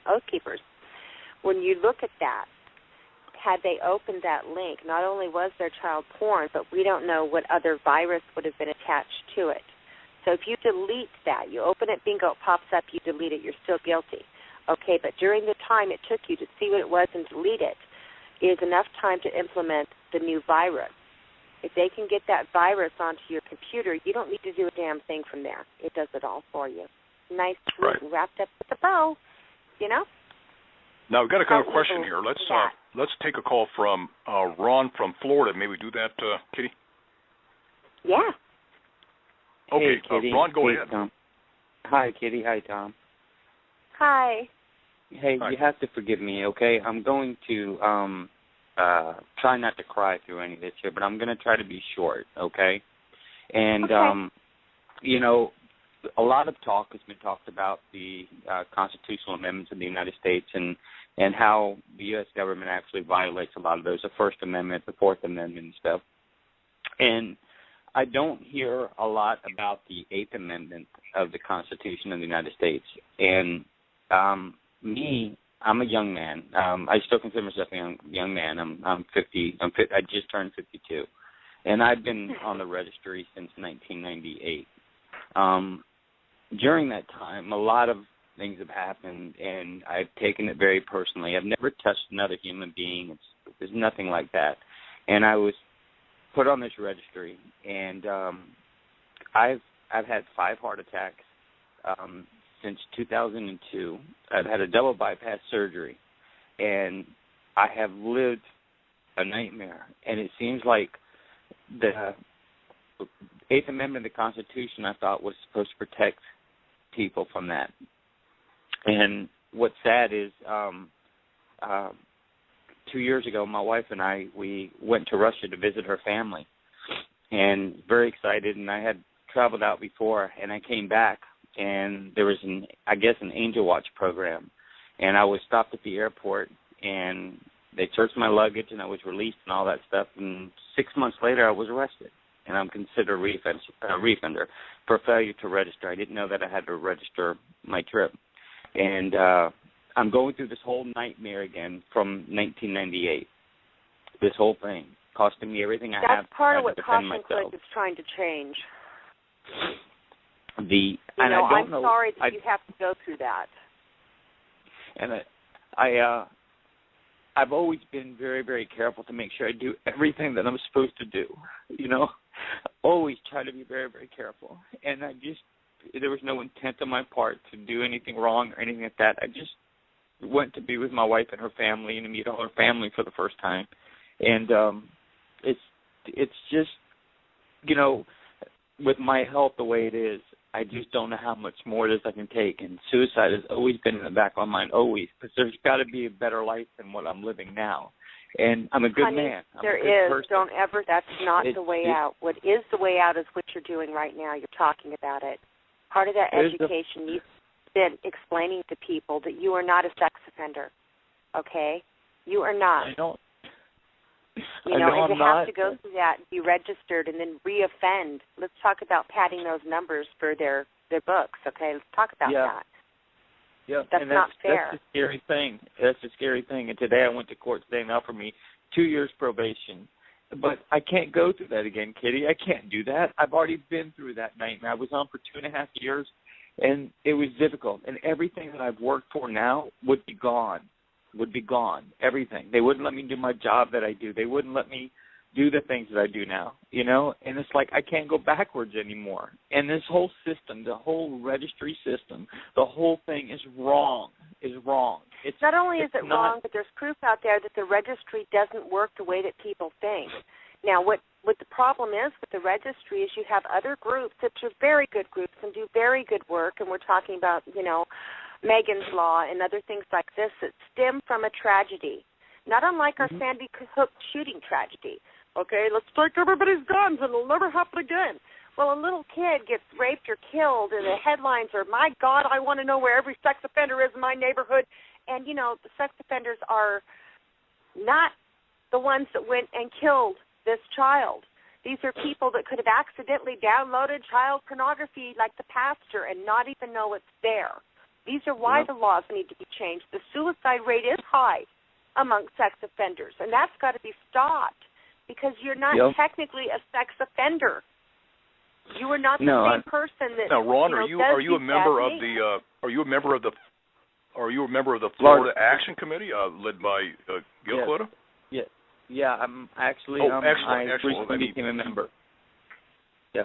Oath Keepers, when you look at that, had they opened that link, not only was there child porn, but we don't know what other virus would have been attached to it. So if you delete that, you open it, bingo, it pops up, you delete it, you're still guilty. Okay, but during the time it took you to see what it was and delete it is enough time to implement the new virus. If they can get that virus onto your computer, you don't need to do a damn thing from there. It does it all for you. Nice, right. Wrapped up with a bow, you know? Now, we've got a question here. Let's take a call from Ron from Florida. May we do that, Kitty? Yeah. Okay, hey, Kitty. Ron, go hey, ahead. Tom. Hi, Kitty. Hi, Tom. Hi. Hey, Hi. You have to forgive me, okay? I'm going to try not to cry through any of this here, but I'm going to try to be short, okay? And, okay. A lot of talk has been talked about the constitutional amendments of the United States and how the U.S. government actually violates a lot of those, the First Amendment, the Fourth Amendment and stuff. And I don't hear a lot about the Eighth Amendment of the Constitution of the United States. And I'm a young man. I still consider myself a young man. I'm 50. I just turned 52. And I've been on the registry since 1998. During that time, a lot of things have happened, and I've taken it very personally. I've never touched another human being. There's nothing like that. And I was put on this registry, and I've had 5 heart attacks since 2002. I've had a double bypass surgery, and I have lived a nightmare. And it seems like the Eighth Amendment of the Constitution, I thought, was supposed to protect people from that. And what's sad is 2 years ago, my wife and I, we went to Russia to visit her family, and very excited. And I had traveled out before, and I came back, and there was an Angel Watch program, and I was stopped at the airport, and they searched my luggage, and I was released and all that stuff. And 6 months later, I was arrested, and I'm considered a refender for failure to register. I didn't know that I had to register my trip. And I'm going through this whole nightmare again from 1998. This whole thing, costing me everything I have. That's part of to what defend Caution myself. Click is trying to change. I'm sorry that you have to go through that. And I've always been very, very careful to make sure I do everything that I'm supposed to do. Always try to be very, very careful. And there was no intent on my part to do anything wrong or anything like that. I just went to be with my wife and her family and to meet all her family for the first time. And it's just, with my health the way it is, I just don't know how much more it is I can take. And suicide has always been in the back of my mind, always, because there's got to be a better life than what I'm living now. And I'm a good man. There is. Don't ever. That's not the way out. What is the way out is what you're doing right now. You're talking about it. Part of that education needs to be explaining to people that you are not a sex offender. Okay? You are not. I know. And you have to go through that and be registered and then reoffend. Let's talk about padding those numbers for their books. Okay? Let's talk about that. Yeah, that's not fair. That's the scary thing. That's the scary thing. And today I went to court today and they offered me 2 years probation. But I can't go through that again, Kitty. I can't do that. I've already been through that nightmare. I was on for 2.5 years, and it was difficult. And everything that I've worked for now would be gone. Everything. They wouldn't let me do my job that I do. They wouldn't let me do the things that I do now, And it's like I can't go backwards anymore. And this whole system, the whole registry system, the whole thing is wrong. It's not only is it wrong, but there's proof out there that the registry doesn't work the way that people think. Now, what the problem is with the registry is you have other groups that are very good groups and do very good work, and we're talking about, Megan's Law and other things like this that stem from a tragedy, not unlike our Sandy Hook shooting tragedy. Okay, let's take everybody's guns and it'll never happen again. Well, a little kid gets raped or killed, and the headlines are, my God, I want to know where every sex offender is in my neighborhood. And, the sex offenders are not the ones that went and killed this child. These are people that could have accidentally downloaded child pornography like the pastor and not even know it's there. These are why the laws need to be changed. The suicide rate is high among sex offenders, and that's got to be stopped because you're not technically a sex offender. You are not the same person that. Now, Ron, are you a member of the Florida Action Committee led by Gil Cota? Yeah, I'm actually. Excellent. I recently became a member. Yeah,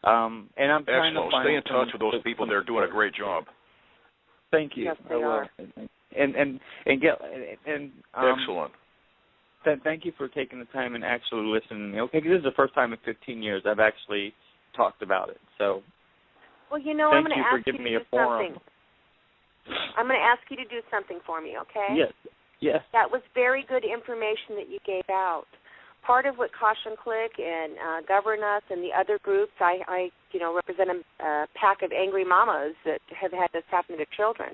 and I'm trying to find. Stay in touch with those people. They're doing a great job. Thank you. Yes, they are. And excellent. Thank you for taking the time and actually listening. Okay, because this is the first time in 15 years I've actually talked about it. So, well, I'm going to ask you to me do a forum. something. I'm going to ask you to do something for me, okay? Yes. That was very good information that you gave out. Part of what Caution Click and Govern Us and the other groups, I represent a pack of angry mamas that have had this happen to their children.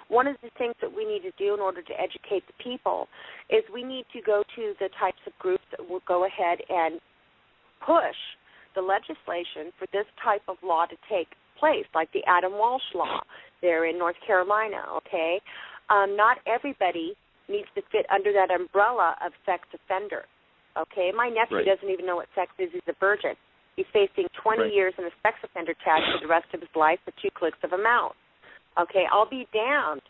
One of the things that we need to do in order to educate the people is we need to go to the types of groups that will go ahead and push the legislation for this type of law to take place, like the Adam Walsh Law there in North Carolina, okay? Not everybody needs to fit under that umbrella of sex offender, okay? My nephew doesn't even know what sex is. He's a virgin. He's facing 20 years in a sex offender tag for the rest of his life with 2 clicks of a mouse. Okay, I'll be damned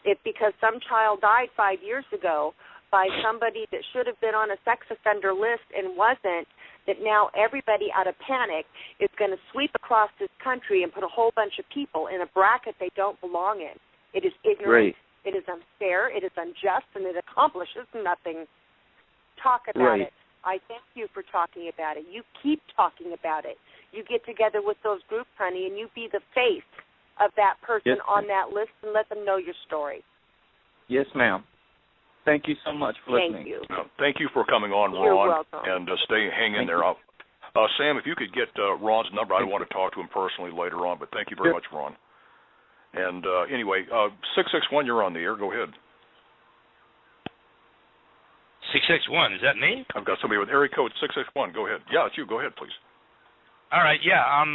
if because some child died 5 years ago by somebody that should have been on a sex offender list and wasn't, that now everybody out of panic is going to sweep across this country and put a whole bunch of people in a bracket they don't belong in. It is ignorant. It is unfair. It is unjust, and it accomplishes nothing. Talk about it. I thank you for talking about it. You keep talking about it. You get together with those groups, honey, and you be the face of that person on that list and let them know your story. Yes, ma'am. Thank you so much for listening. Thank you. Thank you for coming on, Ron. You're welcome. And hang in there. Sam, if you could get Ron's number, I want to talk to him personally later on, but thank you very much, Ron. And anyway, 661, you're on the air. Go ahead. 661, is that me? I've got somebody with area code 661. Go ahead. Yeah, it's you. Go ahead, please. All right, yeah, I'm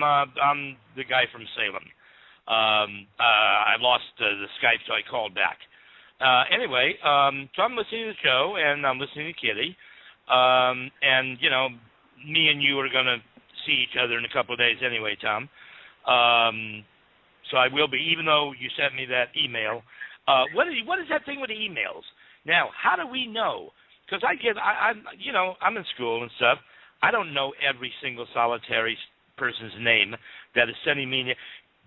the guy from Salem. I lost the Skype, so I called back. Anyway, so I'm listening to the show, and I'm listening to Kitty. And, me and you are going to see each other in a couple of days anyway, Tom. So I will be, even though you sent me that email. What is that thing with the emails? Now, how do we know? Because I'm in school and stuff. I don't know every single solitary person's name that is sending me.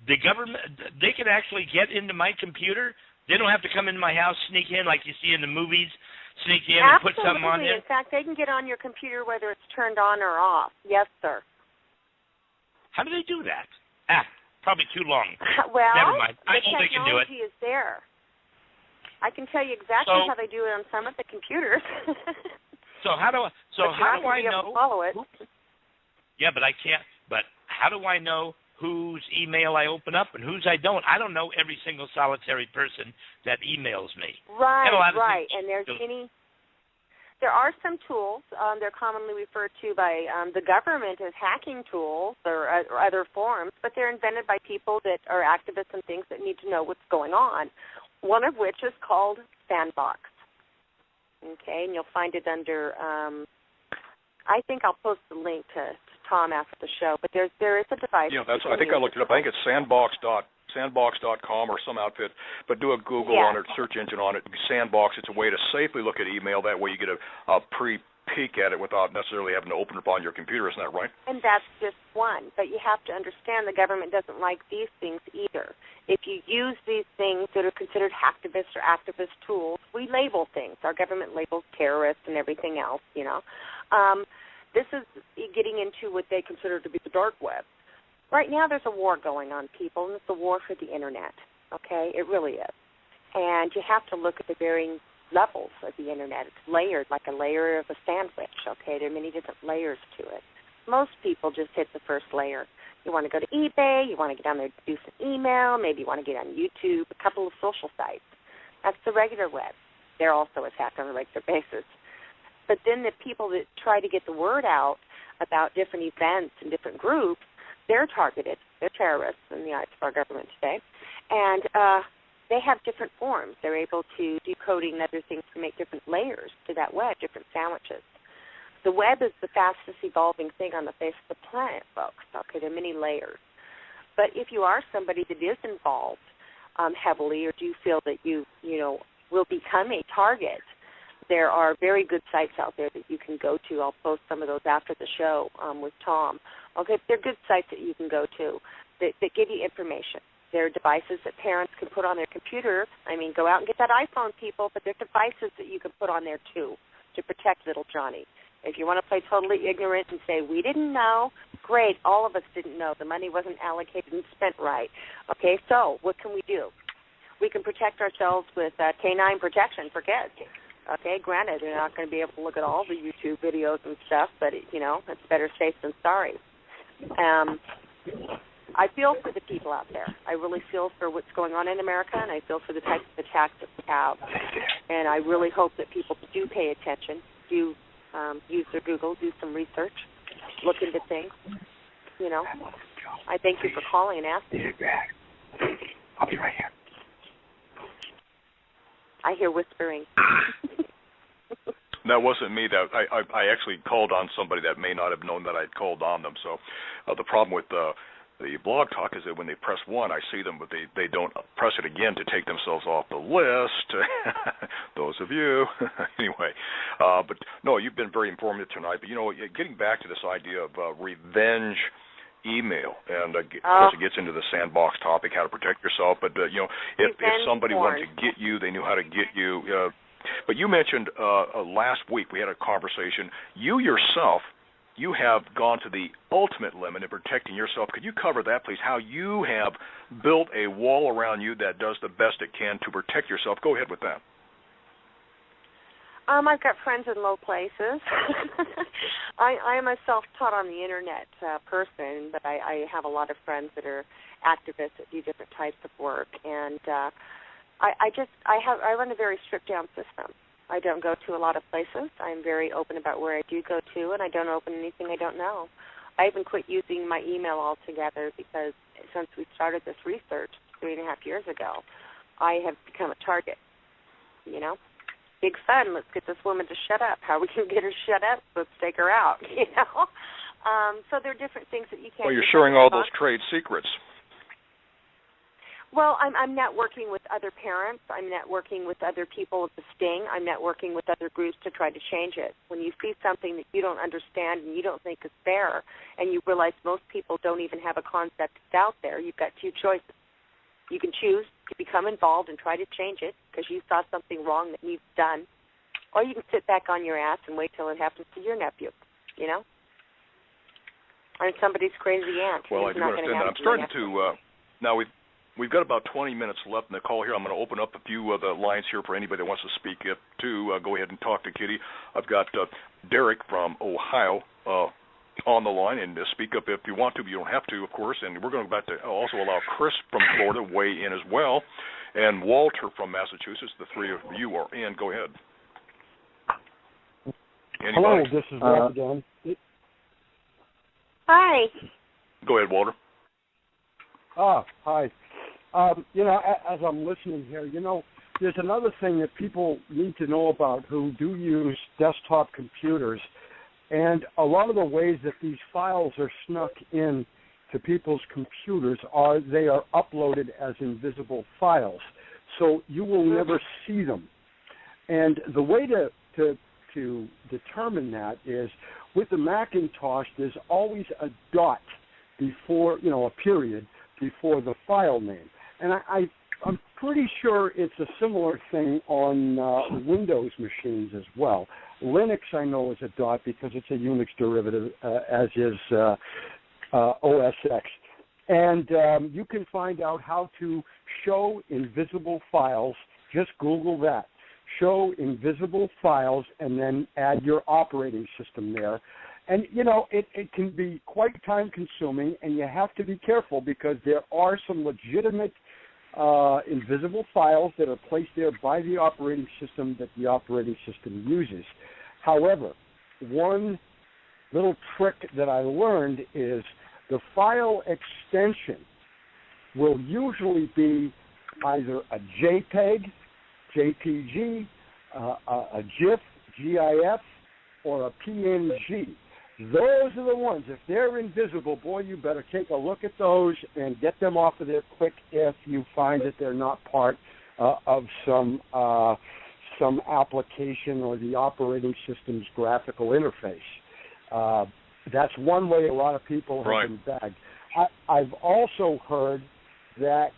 The government, they can actually get into my computer. They don't have to come into my house, sneak in like you see in the movies, sneak in and put something on there. In fact, they can get on your computer whether it's turned on or off. Yes, sir. How do they do that? Probably too long. Well, never mind. I know the they can do it. technology is there. I can tell you exactly how they do it on some of the computers. How do I know? Follow it. Yeah, but I can't. But how do I know whose email I open up and whose I don't? I don't know every single solitary person that emails me. Right. And there are some tools. They're commonly referred to by the government as hacking tools or other forms, but they're invented by people that are activists and things that need to know what's going on. One of which is called Sandbox. Okay, and you'll find it under. I think I'll post the link to Tom after the show. But there is a device. Yeah, I think I looked it up. I think it's sandbox.com or some outfit. But do a Google on it, search engine on it. Sandbox. It's a way to safely look at email. That way you get a pre-peek at it without necessarily having to open it up on your computer. Isn't that right? And that's just one. But you have to understand the government doesn't like these things either. If you use these things that are considered hacktivists or activist tools, we label things. Our government labels terrorists and everything else, this is getting into what they consider to be the dark web. Right now there's a war going on, people, and it's a war for the Internet, okay? It really is. And you have to look at the varying levels of the Internet. It's layered like a layer of a sandwich, okay? There are many different layers to it. Most people just hit the first layer. You want to go to eBay, you want to get on there to do some email, maybe you want to get on YouTube, a couple of social sites. That's the regular web. They're also attacked on a regular basis. But then the people that try to get the word out about different events and different groups, they're targeted. They're terrorists in the eyes of our government today. And they have different forms. They're able to decoding and other things to make different layers to that web, different sandwiches. The web is the fastest evolving thing on the face of the planet, folks. Okay, there are many layers. But if you are somebody that is involved heavily, or do you feel that you will become a target, there are very good sites out there that you can go to. I'll post some of those after the show with Tom. Okay, they're good sites that you can go to that give you information. There are devices that parents can put on their computer. I mean, go out and get that iPhone, people, but there are devices that you can put on there, too, to protect little Johnny. If you want to play totally ignorant and say, we didn't know, great, all of us didn't know. The money wasn't allocated and spent right. Okay, so what can we do? We can protect ourselves with canine protection for kids. Okay, granted, they're not going to be able to look at all the YouTube videos and stuff, but, it's better safe than sorry. I feel for the people out there. I really feel for what's going on in America, and I feel for the types of attacks that we have. And I really hope that people do pay attention, do use their Google, do some research, look into things. I thank you for calling and asking. I'll be right here. I hear whispering. That wasn't me. That I actually called on somebody that may not have known that I'd called on them. So the problem with the Blog Talk is that when they press 1, I see them, but they don't press it again to take themselves off the list. Those of you. Anyway, but no, you've been very informative tonight. But, getting back to this idea of revenge email, and of course it gets into the sandbox topic, how to protect yourself. But, if somebody wanted to get you, they knew how to get you. But you mentioned last week we had a conversation. You yourself, you have gone to the ultimate limit in protecting yourself. Could you cover that, please, how you have built a wall around you that does the best it can to protect yourself? Go ahead with that. I've got friends in low places. I am a self-taught on the Internet person, but I have a lot of friends that are activists that do different types of work. And I run a very stripped-down system. I don't go to a lot of places. I'm very open about where I do go to, and I don't open anything I don't know. I even quit using my email altogether because since we started this research 3.5 years ago, I have become a target. Big fun. Let's get this woman to shut up. How we can get her shut up? Let's take her out. So there are different things that you can't. Well, you're sharing all those trade secrets. Well, I'm networking with other parents. I'm networking with other people at the Sting. I'm networking with other groups to try to change it. When you see something that you don't understand and you don't think is fair, and you realize most people don't even have a concept that's out there, you've got two choices. You can choose to become involved and try to change it because you saw something wrong that needs done, or you can sit back on your ass and wait till it happens to your nephew, or somebody's crazy aunt. Well, I do understand that. I'm starting to now We've got about 20 minutes left in the call here. I'm going to open up a few of the lines here for anybody that wants to speak up to. Go ahead and talk to Kitty. I've got Derek from Ohio on the line, and speak up if you want to, but you don't have to, of course. And we're going to also allow Chris from Florida to weigh in as well, and Walter from Massachusetts. The three of you are in. Go ahead. Anybody? Hello, this is Walter again. Hi. Go ahead, Walter. Hi. As I'm listening here, there's another thing that people need to know about who do use desktop computers, and a lot of the ways that these files are snuck in to people's computers they are uploaded as invisible files, so you will never see them. And the way to determine that is with the Macintosh, there's always a dot before, a period before the file name. And I'm pretty sure it's a similar thing on Windows machines as well. Linux, I know, is a dot because it's a Unix derivative, as is OS X. And you can find out how to show invisible files. Just Google that. Show invisible files and then add your operating system there. And, you know, it can be quite time-consuming, and you have to be careful because there are some legitimate invisible files that are placed there by the operating system that the operating system uses. However, one little trick that I learned is the file extension will usually be either a JPEG, JPG, a GIF, GIF, or a PNG. Those are the ones. If they're invisible, boy, you better take a look at those and get them off of there quick if you find that they're not part of some application or the operating system's graphical interface. That's one way a lot of people have been bagged. I've also heard that,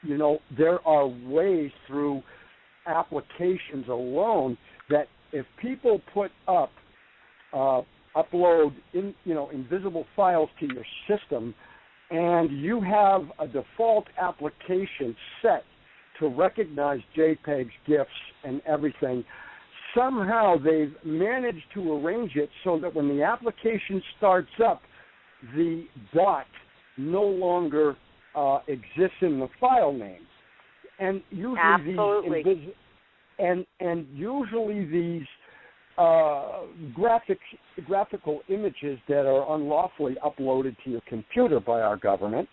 you know, there are ways through applications alone that if people put up upload invisible files to your system, and you have a default application set to recognize JPEGs, GIFs, and everything, somehow they've managed to arrange it so that when the application starts up, the dot no longer exists in the file name. And usually usually these graphical images that are unlawfully uploaded to your computer by our government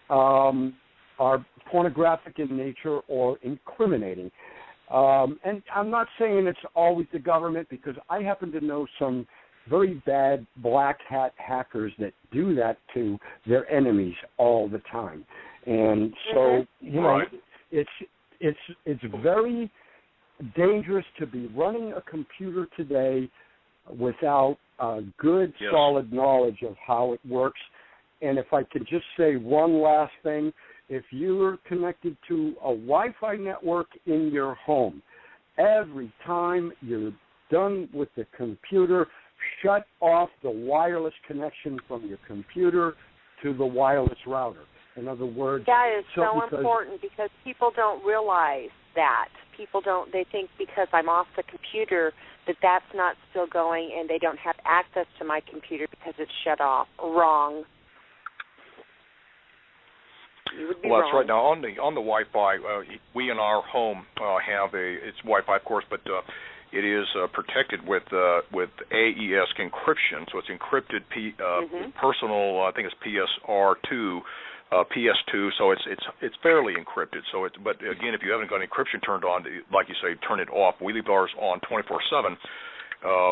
are pornographic in nature or incriminating. And I'm not saying it's always the government, because I happen to know some very bad black hat hackers that do that to their enemies all the time. And so, you know, it's very dangerous to be running a computer today without good, solid knowledge of how it works. And if I could just say one last thing, if you're connected to a Wi-Fi network in your home, every time you're done with the computer, shut off the wireless connection from your computer to the wireless router. In other words, that is so important, because people don't realize that. They think because I'm off the computer that that's not still going, and they don't have access to my computer because it's shut off. Wrong. You would be wrong. That's right. Now on the Wi-Fi, we in our home have it's Wi-Fi, of course, but it is protected with AES encryption, so it's encrypted personal. I think it's PSR2. PS2, so it's fairly encrypted. So but again, if you haven't got encryption turned on, like you say, turn it off. We leave ours on 24/7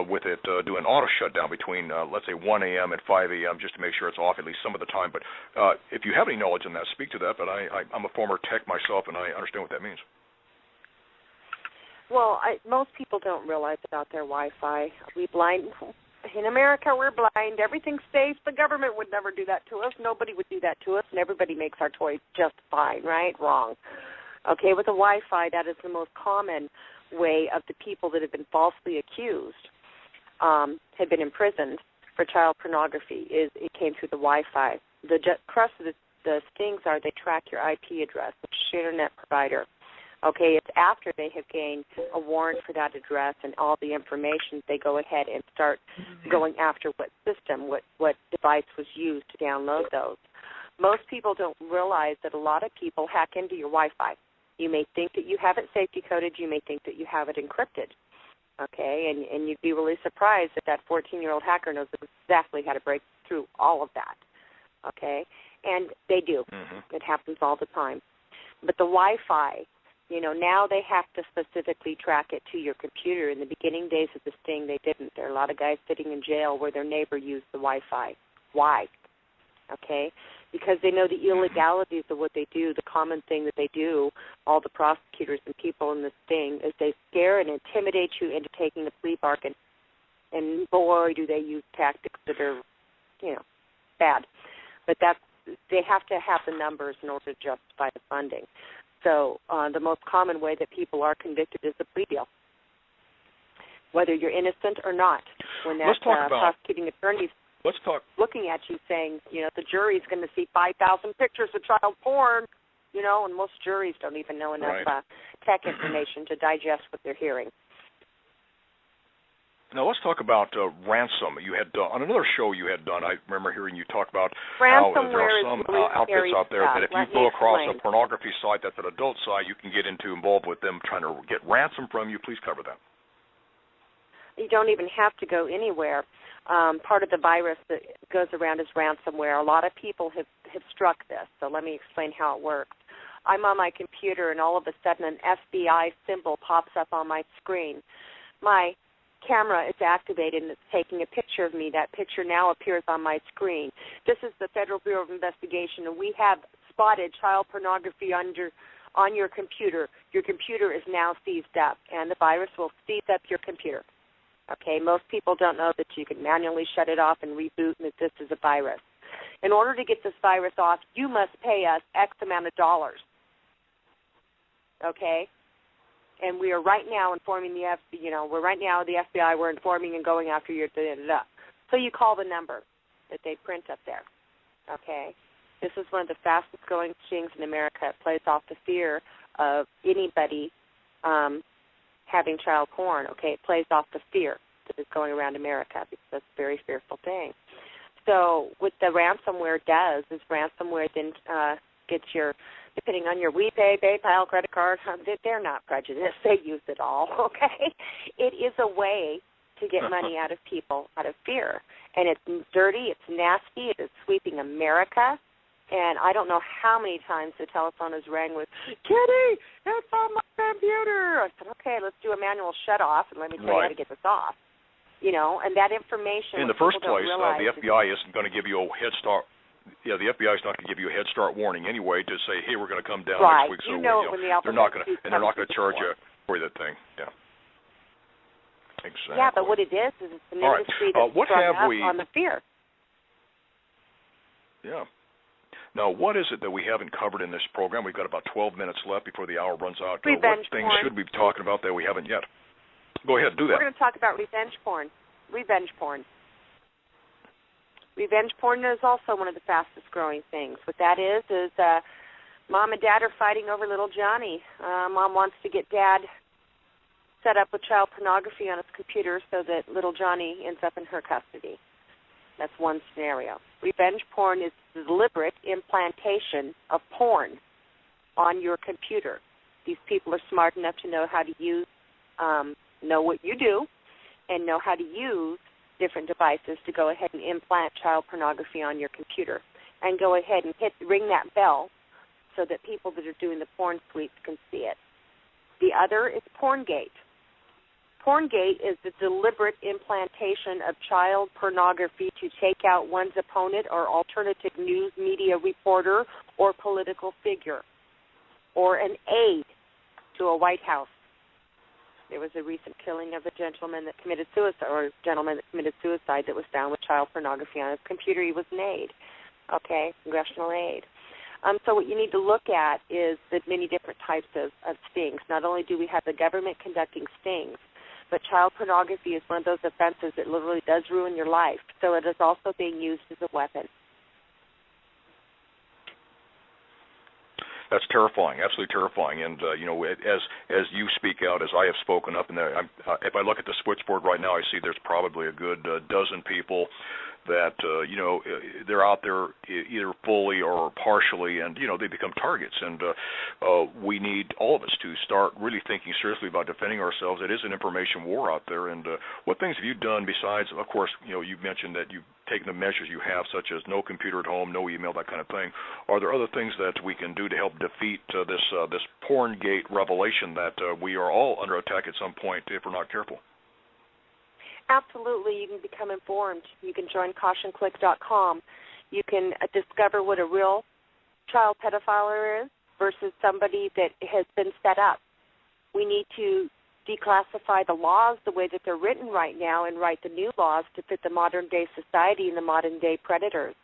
with it doing auto shutdown between let's say 1 a.m. and 5 a.m. just to make sure it's off at least some of the time. But if you have any knowledge on that, speak to that. But I'm a former tech myself, and I understand what that means. Well, most people don't realize about their Wi-Fi. In America, we're blind. Everything's safe. The government would never do that to us. Nobody would do that to us, and everybody makes our toys just fine, right? Wrong. Okay, with the Wi-Fi, that is the most common way of the people that have been falsely accused, have been imprisoned for child pornography, is it came through the Wi-Fi. The crux of the stings are they track your IP address, which is your internet provider. Okay, it's after they have gained a warrant for that address and all the information, they go ahead and start going after what system, what device was used to download those. Most people don't realize that a lot of people hack into your Wi-Fi. You may think that you have it safety coded. You may think that you have it encrypted. Okay, and you'd be really surprised that 14-year-old hacker knows exactly how to break through all of that. Okay, and they do. It happens all the time. But the Wi-Fi, you know, now they have to specifically track it to your computer. In the beginning days of the sting, they didn't. There are a lot of guys sitting in jail where their neighbor used the Wi-Fi. Why? Okay? Because they know the illegalities of what they do. The common thing that they do, all the prosecutors and people in the sting, is they scare and intimidate you into taking the plea bargain. And boy, do they use tactics that are, you know, bad. But that's they have to have the numbers in order to justify the funding. So the most common way that people are convicted is a plea deal, whether you're innocent or not. When that prosecuting attorney's looking at you saying, the jury's going to see 5,000 pictures of child porn, and most juries don't even know enough tech information to digest what they're hearing. Now let's talk about ransom. You had on another show you had done. I remember hearing you talk about how there are some outfits out there that if you go across a pornography site that's an adult site, you can get involved with them trying to get ransom from you. Please cover that. You don't even have to go anywhere. Part of the virus that goes around is ransomware. A lot of people have struck this, so let me explain how it works. I'm on my computer, and all of a sudden an FBI symbol pops up on my screen. My camera is activated, and it's taking a picture of me. That picture now appears on my screen. This is the Federal Bureau of Investigation, and we have spotted child pornography on your computer. Your computer is now seized up, and the virus will seize up your computer. Okay, most people don't know that you can manually shut it off and reboot, and that this is a virus. In order to get this virus off, you must pay us X amount of dollars. Okay? And we are right now informing the FBI, we're informing and going after you. So you call the number that they print up there. Okay? This is one of the fastest growing things in America. It plays off the fear of anybody having child porn. Okay? It plays off the fear that is going around America because that's a very fearful thing. So what the ransomware does is ransomware then gets your, depending on your WePay, PayPal, credit card, they're not prejudiced. They use it all, okay? It is a way to get money out of people out of fear. And it's dirty, it's nasty, it is sweeping America. And I don't know how many times the telephone has rang with, Kitty, it's on my computer. I said, okay, let's do a manual shut-off, and let me tell you how to get this off. And that information. In the first place, the FBI isn't going to give you a head start. Yeah, the FBI is not going to give you a head start warning anyway to say, hey, we're going to come down next week. So they're not going to charge you for that thing. Yeah. Exactly. Yeah, but what it is it's an industry that's sprung up on the fear. Yeah. Now, what is it that we haven't covered in this program? We've got about 12 minutes left before the hour runs out. What things should we be talking about that we haven't yet? Go ahead, do that. We're going to talk about revenge porn. Revenge porn. Revenge porn is also one of the fastest growing things. What that is mom and dad are fighting over little Johnny. Mom wants to get dad set up with child pornography on his computer so that little Johnny ends up in her custody. That's one scenario. Revenge porn is the deliberate implantation of porn on your computer. These people are smart enough to know how to use, know what you do, and know how to use different devices to go ahead and implant child pornography on your computer, and go ahead and ring that bell so that people that are doing the porn sweeps can see it. The other is Porngate. Porngate is the deliberate implantation of child pornography to take out one's opponent or alternative news media reporter or political figure, or an aide to a White House. There was a recent killing of a gentleman that committed suicide, that was found with child pornography on his computer. He was an aide, congressional aide. So what you need to look at is the many different types of stings. Not only do we have the government conducting stings, but child pornography is one of those offenses that literally does ruin your life. So it is also being used as a weapon. That's terrifying, absolutely terrifying. And as you speak out, as I have spoken up, and if I look at the switchboard right now, I see there's probably a good dozen people that they're out there either fully or partially, and they become targets. And we need all of us to start really thinking seriously about defending ourselves. It is an information war out there. And what things have you done besides, of course, you've mentioned that you've taken the measures you have, such as no computer at home, no email, that kind of thing. Are there other things that we can do to help defeat this Porngate revelation that we are all under attack at some point if we're not careful? Absolutely. You can become informed. You can join cautionclick.com. You can discover what a real child pedophile is versus somebody that has been set up. We need to declassify the laws the way that they're written right now and write the new laws to fit the modern-day society and the modern-day predators.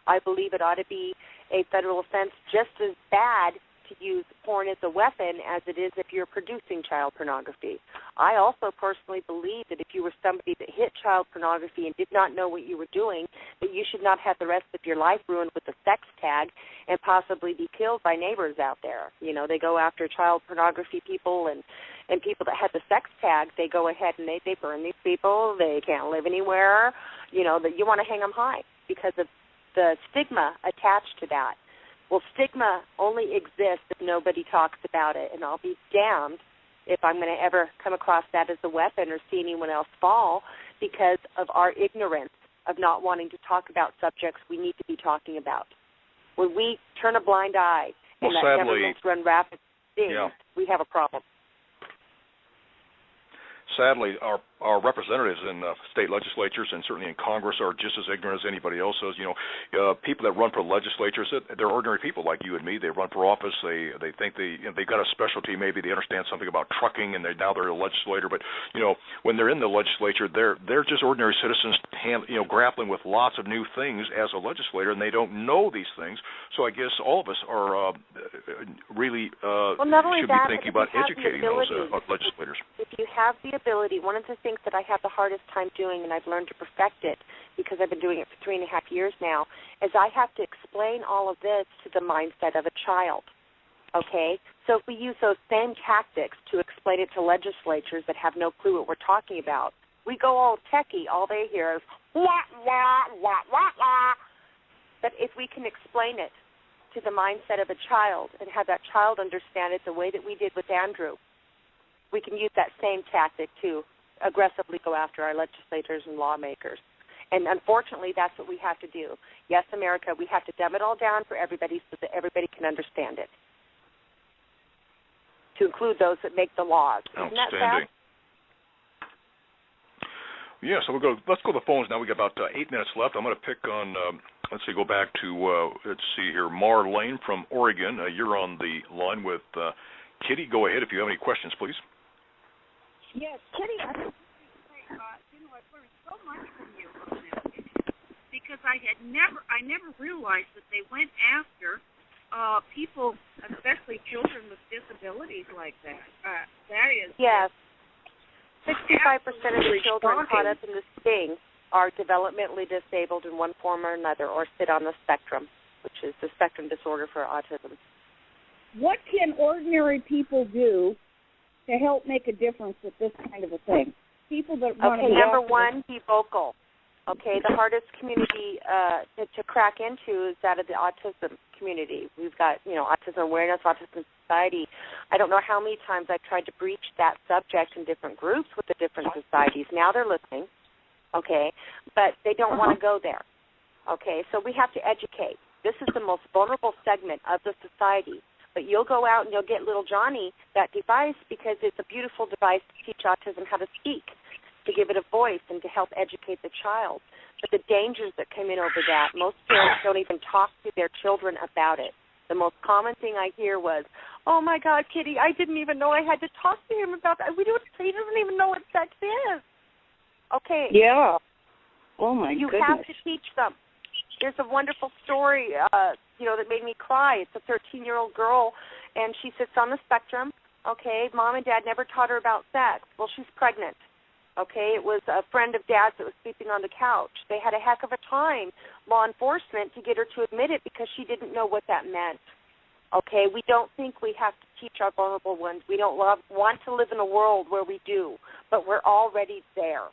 I believe it ought to be a federal offense just as bad to use porn as a weapon as it is if you're producing child pornography. I also personally believe that if you were somebody that hit child pornography and did not know what you were doing, that you should not have the rest of your life ruined with a sex tag and possibly be killed by neighbors out there. You know, they go after child pornography people and people that have the sex tag, they go ahead and they burn these people. They can't live anywhere. You know, that you want to hang them high because of the stigma attached to that. Well, stigma only exists if nobody talks about it, and I'll be damned if I'm going to ever come across that as a weapon or see anyone else fall because of our ignorance of not wanting to talk about subjects we need to be talking about. When we turn a blind eye and let governments run rapid things, we have a problem. Sadly, our representatives in state legislatures and certainly in Congress are just as ignorant as anybody else is. You know, people that run for legislatures, they're ordinary people like you and me. They run for office. They think they've got a specialty. Maybe they understand something about trucking, and now they're a legislator. But you know, when they're in the legislature, they're just ordinary citizens, grappling with lots of new things as a legislator, and they don't know these things. So I guess all of us are really should be thinking about educating those legislators. If you have the ability, one of the things that I have the hardest time doing, and I've learned to perfect it because I've been doing it for 3.5 years now, is I have to explain all of this to the mindset of a child, okay? So if we use those same tactics to explain it to legislatures that have no clue what we're talking about, we go all techie, all they hear is, wah, wah, wah, wah, wah. But if we can explain it to the mindset of a child and have that child understand it the way that we did with Andrew, we can use that same tactic to aggressively go after our legislators and lawmakers. And unfortunately, that's what we have to do. Yes, America, we have to dumb it all down for everybody so that everybody can understand it, to include those that make the laws. Isn't that sad? Yeah, so let's go to the phones now. We got about 8 minutes left. I'm going to pick on, go back to, Marlene from Oregon. You're on the line with Kitty. Go ahead if you have any questions, please. Yes, Kitty, I've learned so much from you on this because I never realized that they went after people, especially children with disabilities like that. That is... Yes. 65% of the children caught up in this sting are developmentally disabled in one form or another or sit on the spectrum, which is the spectrum disorder for autism. What can ordinary people do to help make a difference with this kind of a thing? People that want to be number one, be vocal. Okay, the hardest community to crack into is that of the autism community. We've got, Autism Awareness, Autism Society. I don't know how many times I've tried to breach that subject in different groups with the different societies. Now they're listening, okay, but they don't want to go there. Okay, so we have to educate. This is the most vulnerable segment of the society. But you'll go out and you'll get little Johnny that device because it's a beautiful device to teach autism how to speak, to give it a voice and to help educate the child. But the dangers that come in over that, most parents don't even talk to their children about it. The most common thing I hear was, oh, my God, Kitty, I didn't even know I had to talk to him about that. He doesn't even know what sex is. Okay. Yeah. Oh, my goodness. You have to teach them. There's a wonderful story, that made me cry. It's a 13-year-old girl, and she sits on the spectrum. Okay, Mom and Dad never taught her about sex. Well, she's pregnant. Okay, it was a friend of Dad's that was sleeping on the couch. They had a heck of a time, law enforcement, to get her to admit it because she didn't know what that meant. Okay, we don't think we have to teach our vulnerable ones. We don't want to live in a world where we do, but we're already there.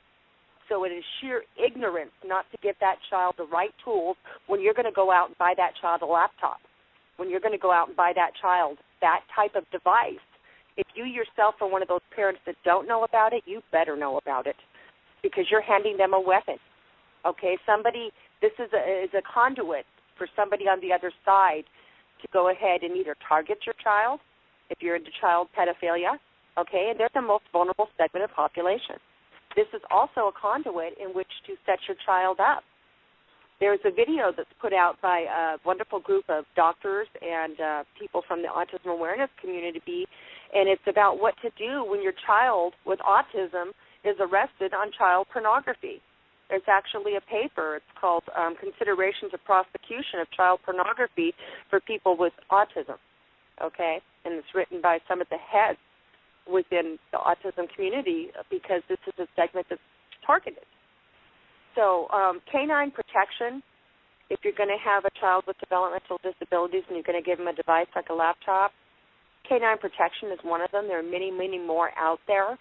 So it is sheer ignorance not to give that child the right tools when you're going to go out and buy that child a laptop, when you're going to go out and buy that child that type of device. If you yourself are one of those parents that don't know about it, you better know about it because you're handing them a weapon. Okay, this is a conduit for somebody on the other side to go ahead and either target your child, if you're into child pedophilia, okay, and they're the most vulnerable segment of the population. This is also a conduit in which to set your child up. There's a video that's put out by a wonderful group of doctors and people from the autism awareness community, and it's about what to do when your child with autism is arrested on child pornography. There's actually a paper. It's called Considerations of Prosecution of Child Pornography for People with Autism, okay? And it's written by some of the heads within the autism community because this is a segment that's targeted. So canine protection, if you're going to have a child with developmental disabilities and you're going to give them a device like a laptop, canine protection is one of them. There are many, many more out there.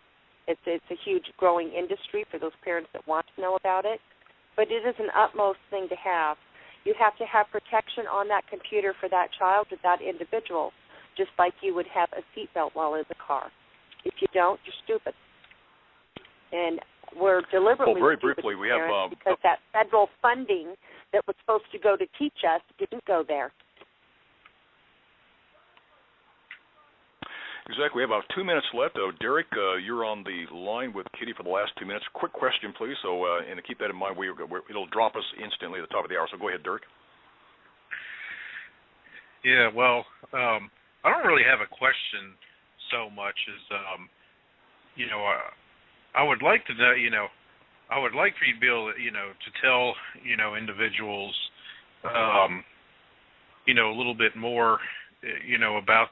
It's a huge growing industry for those parents that want to know about it. But it is an utmost thing to have. You have to have protection on that computer for that child or that individual, just like you would have a seatbelt while in the car. If you don't, you're stupid. And we're deliberately very briefly, we have because that federal funding that was supposed to go to teach us didn't go there. Exactly. We have about 2 minutes left. Derek, you're on the line with Kitty for the last 2 minutes. Quick question, please. So, and to keep that in mind, it'll drop us instantly at the top of the hour. So go ahead, Derek. Yeah, well, I don't really have a question so much as, I would like to know, I would like for you to be able to, to tell, individuals, a little bit more, about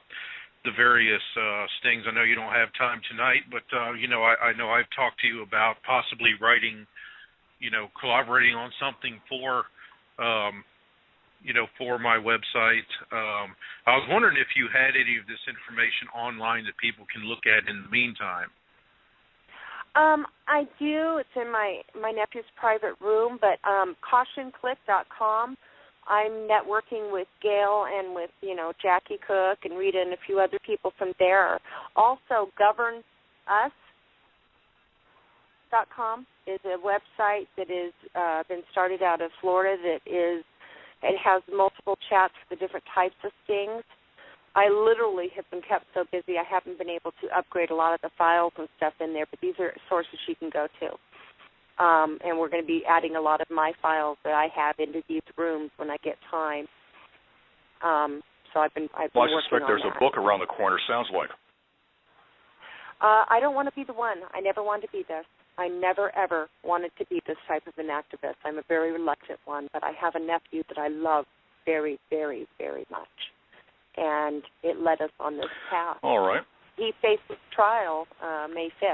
the various stings. I know you don't have time tonight, but, I know I've talked to you about possibly writing, collaborating on something for, for my website. I was wondering if you had any of this information online that people can look at in the meantime. I do. It's in my nephew's private room, but cautionclick.com. I'm networking with Gail and with, Jackie Cook and Rita and a few other people from there. Also, governus.com is a website that is been started out of Florida it has multiple chats for the different types of stings. I literally have been kept so busy I haven't been able to upgrade a lot of the files and stuff in there, but these are sources you can go to. And we're going to be adding a lot of my files that I have into these rooms when I get time. So I've been working on that. I suspect there's a book around the corner, sounds like. I don't want to be the one. I never wanted to be this. I never, ever wanted to be this type of an activist. I'm a very reluctant one, but I have a nephew that I love very, very, very much. And it led us on this path. All right. He faces trial May 5th.